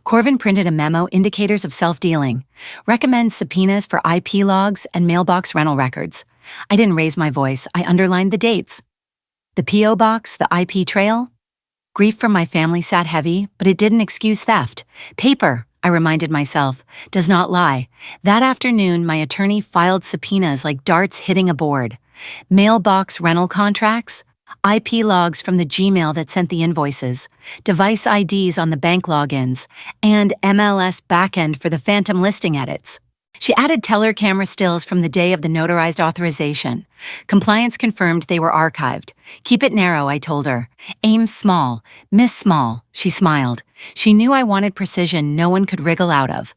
Corvin printed a memo: indicators of self-dealing, recommends subpoenas for IP logs and mailbox rental records. I didn't raise my voice, I underlined the dates. The P.O. box, the IP trail. Grief from my family sat heavy, but it didn't excuse theft. Paper, I reminded myself, does not lie. That afternoon, my attorney filed subpoenas like darts hitting a board. Mailbox rental contracts, IP logs from the Gmail that sent the invoices, device IDs on the bank logins, and MLS backend for the phantom listing edits. She added teller camera stills from the day of the notarized authorization. Compliance confirmed they were archived. Keep it narrow, I told her. Aim small, miss small, she smiled. She knew I wanted precision no one could wriggle out of.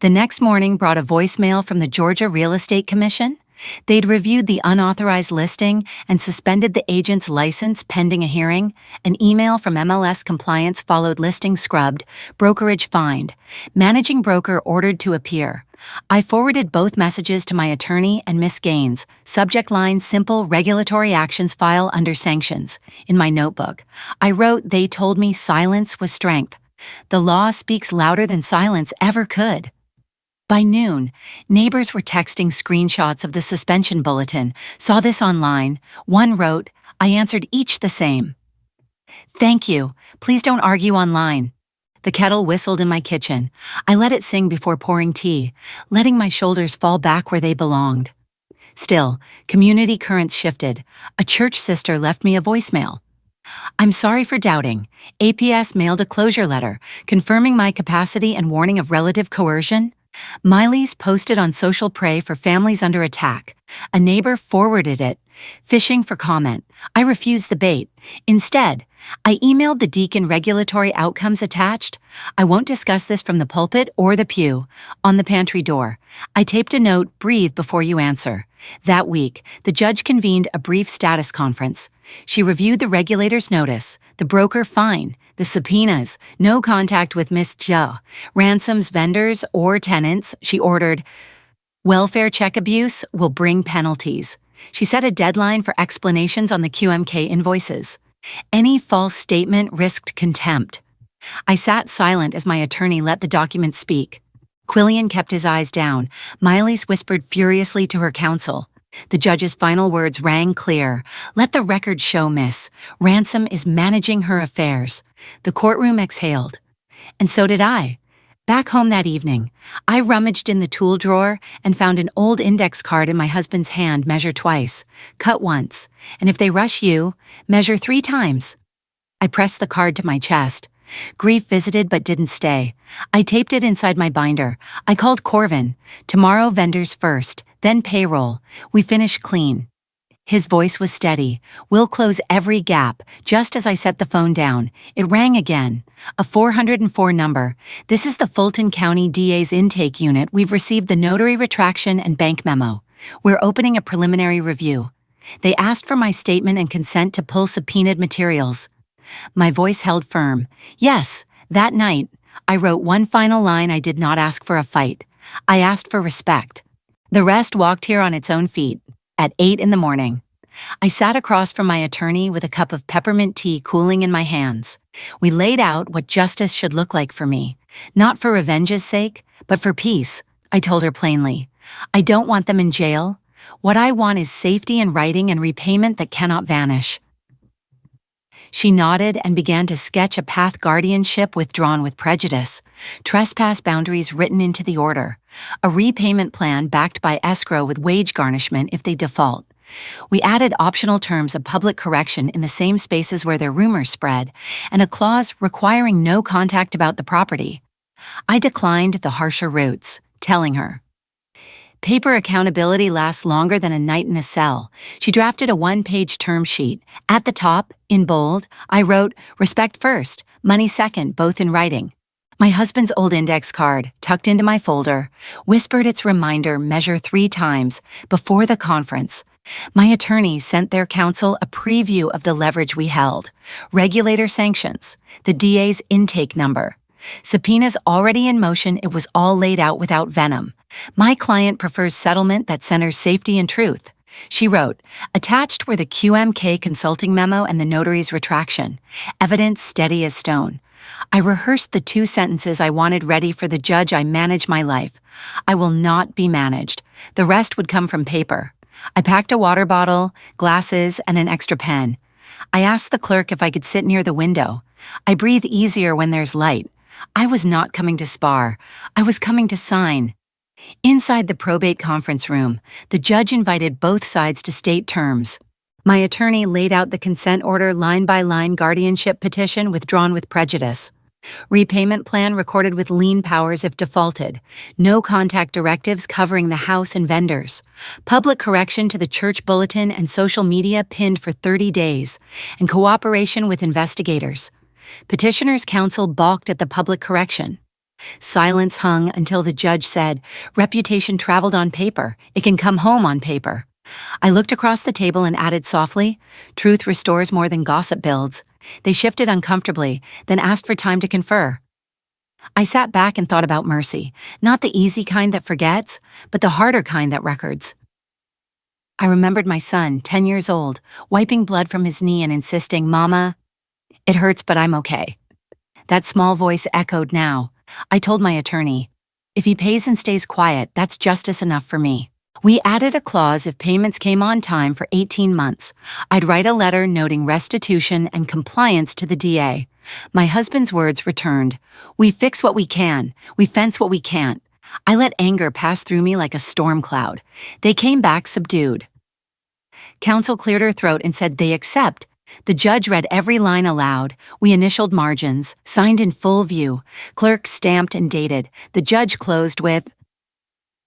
The next morning brought a voicemail from the Georgia Real Estate Commission. They'd reviewed the unauthorized listing and suspended the agent's license pending a hearing. An email from MLS compliance followed: listing scrubbed, brokerage fined, managing broker ordered to appear. I forwarded both messages to my attorney and Miss Gaines. Subject line: simple regulatory actions file under sanctions. In my notebook, I wrote: they told me silence was strength. The law speaks louder than silence ever could. By noon, neighbors were texting screenshots of the suspension bulletin. Saw this online. One wrote, I answered each the same. Thank you. Please don't argue online. The kettle whistled in my kitchen. I let it sing before pouring tea, letting my shoulders fall back where they belonged. Still, community currents shifted. A church sister left me a voicemail. I'm sorry for doubting. APS mailed a closure letter, confirming my capacity and warning of relative coercion. Miley's posted on social prey for families under attack. A neighbor forwarded it, fishing for comment. I refused the bait. Instead, I emailed the deacon regulatory outcomes attached. I won't discuss this from the pulpit or the pew. On the pantry door, I taped a note: breathe before you answer. That week, the judge convened a brief status conference. She reviewed the regulator's notice, the broker fine, the subpoenas, no contact with Miss Joe, ransoms, vendors, or tenants. She ordered, welfare check abuse will bring penalties. She set a deadline for explanations on the QMK invoices. Any false statement risked contempt. I sat silent as my attorney let the document speak. Quillian kept his eyes down. Miley's whispered furiously to her counsel. The judge's final words rang clear. Let the record show, miss. Ransom is managing her affairs. The courtroom exhaled. And so did I. Back home that evening, I rummaged in the tool drawer and found an old index card in my husband's hand: measure twice, cut once, and if they rush you, measure 3 times. I pressed the card to my chest. Grief visited but didn't stay. I taped it inside my binder. I called Corvin. Tomorrow vendors first, then payroll. We finish clean. His voice was steady. We'll close every gap. Just as I set the phone down, it rang again. A 404 number. This is the Fulton County DA's intake unit. We've received the notary retraction and bank memo. We're opening a preliminary review. They asked for my statement and consent to pull subpoenaed materials. My voice held firm. Yes, that night, I wrote one final line. I did not ask for a fight. I asked for respect. The rest walked here on its own feet. At 8 in the morning, I sat across from my attorney with a cup of peppermint tea cooling in my hands. We laid out what justice should look like for me, not for revenge's sake, but for peace. I told her plainly. I don't want them in jail. What I want is safety in writing and repayment that cannot vanish. She nodded and began to sketch a path: guardianship withdrawn with prejudice, trespass boundaries written into the order, a repayment plan backed by escrow with wage garnishment if they default. We added optional terms of public correction in the same spaces where their rumors spread, and a clause requiring no contact about the property. I declined the harsher routes, telling her, paper accountability lasts longer than a night in a cell. She drafted a one-page term sheet. At the top, in bold, I wrote, respect first, money second, both in writing. My husband's old index card, tucked into my folder, whispered its reminder measure 3 times before the conference. My attorney sent their counsel a preview of the leverage we held, regulator sanctions, the DA's intake number. Subpoenas already in motion, it was all laid out without venom. My client prefers settlement that centers safety and truth. She wrote, attached were the QMK consulting memo and the notary's retraction, evidence steady as stone. I rehearsed the 2 sentences I wanted ready for the judge. I manage my life. I will not be managed. The rest would come from paper. I packed a water bottle, glasses, and an extra pen. I asked the clerk if I could sit near the window. I breathe easier when there's light. I was not coming to spar. I was coming to sign. Inside the probate conference room, the judge invited both sides to state terms. My attorney laid out the consent order line by line: guardianship petition withdrawn with prejudice, repayment plan recorded with lien powers if defaulted, no contact directives covering the house and vendors, public correction to the church bulletin and social media pinned for 30 days, and cooperation with investigators. Petitioner's counsel balked at the public correction. Silence hung until the judge said, reputation traveled on paper. It can come home on paper. I looked across the table and added softly, truth restores more than gossip builds. They shifted uncomfortably, then asked for time to confer. I sat back and thought about mercy, not the easy kind that forgets, but the harder kind that records. I remembered my son, 10 years old, wiping blood from his knee and insisting, Mama, it hurts, but I'm okay. That small voice echoed now. I told my attorney, if he pays and stays quiet, that's justice enough for me. We added a clause if payments came on time for 18 months. I'd write a letter noting restitution and compliance to the DA. My husband's words returned, we fix what we can, we fence what we can't. I let anger pass through me like a storm cloud. They came back subdued. Counsel cleared her throat and said they accept. The judge read every line aloud. We initialed margins, signed in full view. Clerk stamped and dated. The judge closed with,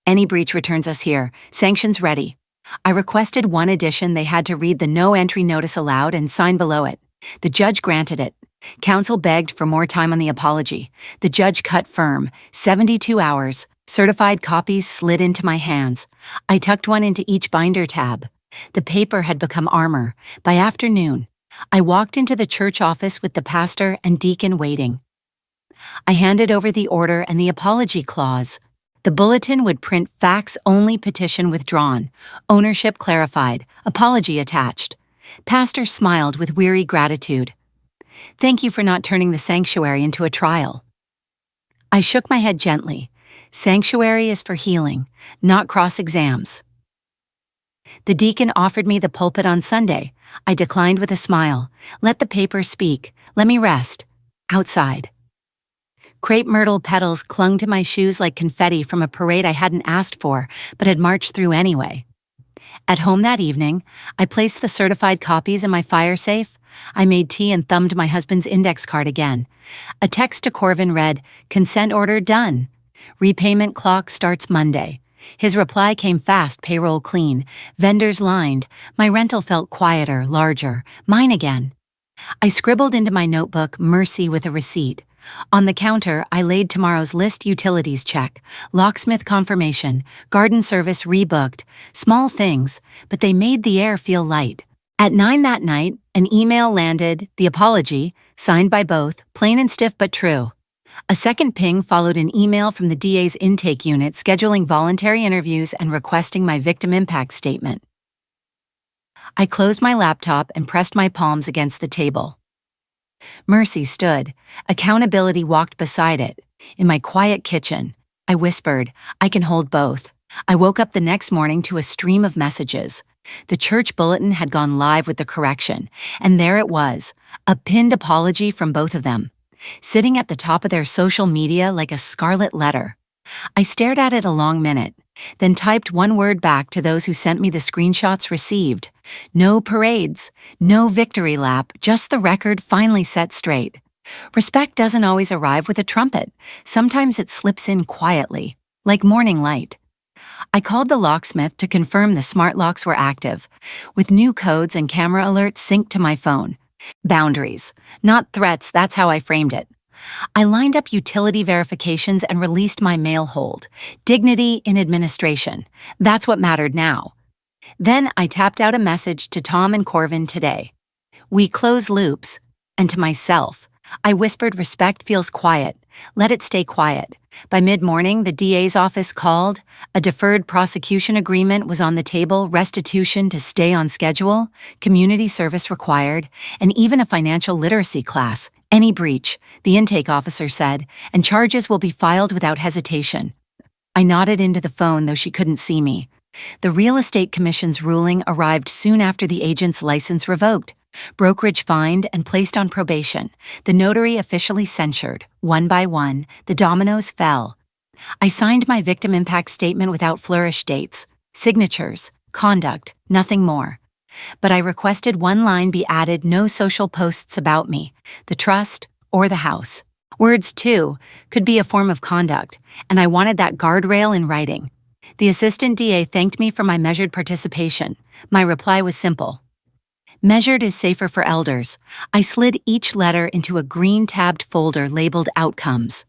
any breach returns us here. Sanctions ready. I requested one addition. They had to read the no entry notice aloud and sign below it. The judge granted it. Counsel begged for more time on the apology. The judge cut firm. 72 hours. Certified copies slid into my hands. I tucked one into each binder tab. The paper had become armor. By afternoon, I walked into the church office with the pastor and deacon waiting. I handed over the order and the apology clause. The bulletin would print fax-only petition withdrawn, ownership clarified, apology attached. Pastor smiled with weary gratitude. Thank you for not turning the sanctuary into a trial. I shook my head gently. Sanctuary is for healing, not cross-exams. The deacon offered me the pulpit on Sunday. I declined with a smile. Let the paper speak. Let me rest. Outside. Crepe myrtle petals clung to my shoes like confetti from a parade I hadn't asked for, but had marched through anyway. At home that evening, I placed the certified copies in my fire safe. I made tea and thumbed my husband's index card again. A text to Corvin read, consent order done. Repayment clock starts Monday. His reply came fast, payroll clean, vendors lined. My rental felt quieter, larger, mine again. I scribbled into my notebook, mercy with a receipt. On the counter, I laid tomorrow's list: utilities check, locksmith confirmation, garden service rebooked, small things, but they made the air feel light. At 9 that night, an email landed, the apology, signed by both, plain and stiff but true. A second ping followed an email from the DA's intake unit scheduling voluntary interviews and requesting my victim impact statement. I closed my laptop and pressed my palms against the table. Mercy stood. Accountability walked beside it. In my quiet kitchen, I whispered, I can hold both. I woke up the next morning to a stream of messages. The church bulletin had gone live with the correction, and there it was, a pinned apology from both of them, sitting at the top of their social media like a scarlet letter. I stared at it a long minute, then typed one word back to those who sent me the screenshots received. No parades, no victory lap, just the record finally set straight. Respect doesn't always arrive with a trumpet. Sometimes it slips in quietly, like morning light. I called the locksmith to confirm the smart locks were active, with new codes and camera alerts synced to my phone. Boundaries, not threats, that's how I framed it. I lined up utility verifications and released my mail hold. Dignity in administration. That's what mattered now. Then I tapped out a message to Tom and Corvin today. We close loops. And to myself, I whispered, respect feels quiet. Let it stay quiet. By mid-morning, the DA's office called. A deferred prosecution agreement was on the table, restitution to stay on schedule, community service required, and even a financial literacy class. Any breach, the intake officer said, and charges will be filed without hesitation. I nodded into the phone, though she couldn't see me. The Real Estate Commission's ruling arrived soon after the agent's license revoked, brokerage fined and placed on probation, the notary officially censured. One by one, the dominoes fell. I signed my victim impact statement without flourish dates, signatures, conduct, nothing more. But I requested one line be added: no social posts about me, the trust, or the house. Words, too, could be a form of conduct, and I wanted that guardrail in writing. The assistant DA thanked me for my measured participation. My reply was simple. Measured is safer for elders. I slid each letter into a green-tabbed folder labeled Outcomes.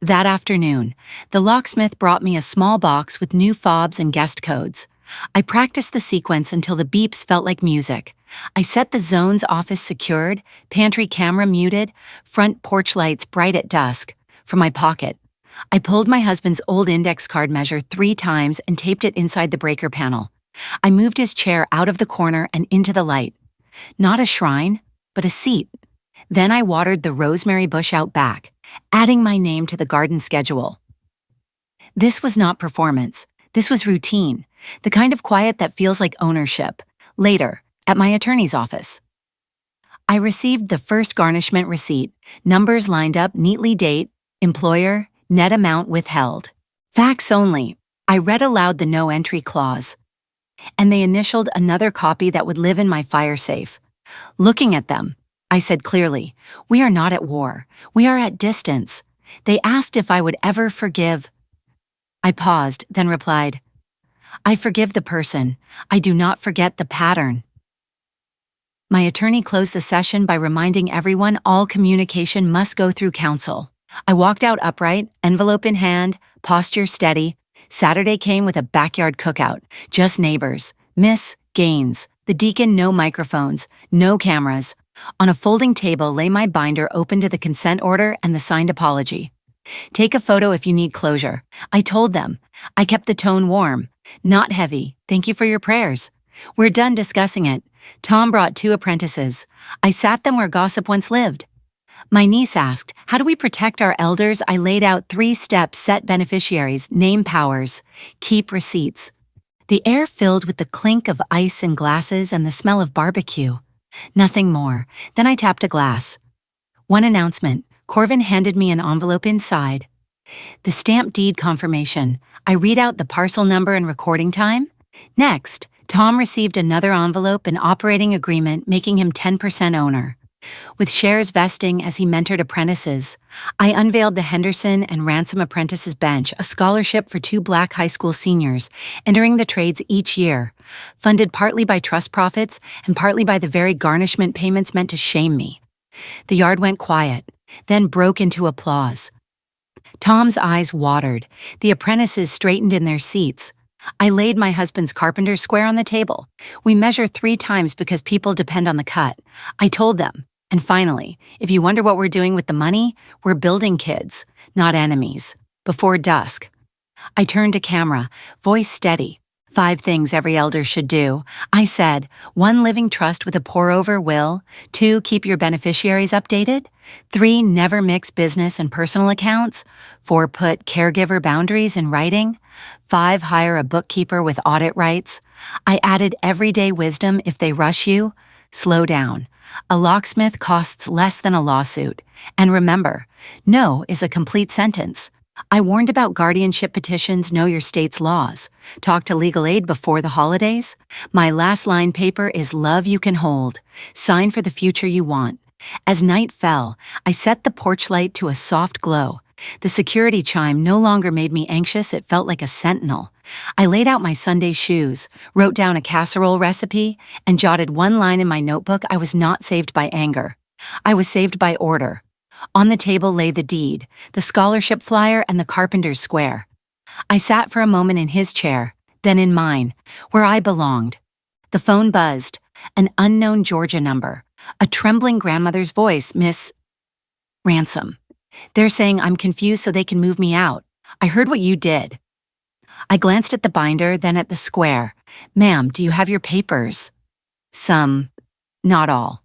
That afternoon, the locksmith brought me a small box with new fobs and guest codes. I practiced the sequence until the beeps felt like music. I set the zone's office secured, pantry camera muted, front porch lights bright at dusk. From my pocket, I pulled my husband's old index card measure 3 times and taped it inside the breaker panel. I moved his chair out of the corner and into the light. Not a shrine, but a seat. Then I watered the rosemary bush out back, adding my name to the garden schedule. This was not performance. This was routine, the kind of quiet that feels like ownership. Later, at my attorney's office, I received the first garnishment receipt, numbers lined up neatly, date, employer, net amount withheld. Facts only. I read aloud the no entry clause, and they initialed another copy that would live in my fire safe. Looking at them, I said clearly, we are not at war. We are at distance. They asked if I would ever forgive. I paused, then replied, I forgive the person. I do not forget the pattern. My attorney closed the session by reminding everyone all communication must go through counsel. I walked out upright, envelope in hand, posture steady. Saturday came with a backyard cookout, just neighbors. Miss Gaines, the deacon, no microphones, no cameras. On a folding table lay my binder open to the consent order and the signed apology. Take a photo if you need closure. I told them. I kept the tone warm, not heavy. Thank you for your prayers. We're done discussing it. Tom brought 2 apprentices. I sat them where gossip once lived. My niece asked, how do we protect our elders? I laid out 3 steps: set beneficiaries, name powers, keep receipts. The air filled with the clink of ice in glasses and the smell of barbecue. Nothing more. Then I tapped a glass. One announcement. Corvin handed me an envelope inside. The stamped deed confirmation. I read out the parcel number and recording time. Next, Tom received another envelope, an operating agreement making him 10% owner. With shares vesting as he mentored apprentices, I unveiled the Henderson and Ransom Apprentices Bench, a scholarship for 2 Black high school seniors entering the trades each year, funded partly by trust profits and partly by the very garnishment payments meant to shame me. The yard went quiet, then broke into applause. Tom's eyes watered. The apprentices straightened in their seats. I laid my husband's carpenter square on the table. We measure 3 times because people depend on the cut. I told them. And finally, if you wonder what we're doing with the money, we're building kids, not enemies. Before dusk, I turned to camera, voice steady. 5 things every elder should do. I said, 1, living trust with a pour-over will. 2, keep your beneficiaries updated. 3. Never mix business and personal accounts. 4. Put caregiver boundaries in writing. 5. Hire a bookkeeper with audit rights. I added everyday wisdom: if they rush you, slow down. A locksmith costs less than a lawsuit. And remember, no is a complete sentence. I warned about guardianship petitions. Know your state's laws. Talk to legal aid before the holidays. My last line paper is love you can hold. Sign for the future you want. As night fell, I set the porch light to a soft glow. The security chime no longer made me anxious, it felt like a sentinel. I laid out my Sunday shoes, wrote down a casserole recipe, and jotted one line in my notebook. I was not saved by anger. I was saved by order. On the table lay the deed, the scholarship flyer, and the carpenter's square. I sat for a moment in his chair, then in mine, where I belonged. The phone buzzed, an unknown Georgia number. A trembling grandmother's voice, Miss Ransom. They're saying I'm confused so they can move me out. I heard what you did. I glanced at the binder, then at the square. Ma'am, do you have your papers? Some. Not all.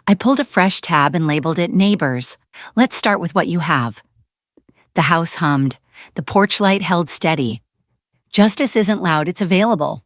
I pulled a fresh tab and labeled it Neighbors. Let's start with what you have. The house hummed. The porch light held steady. Justice isn't loud, it's available.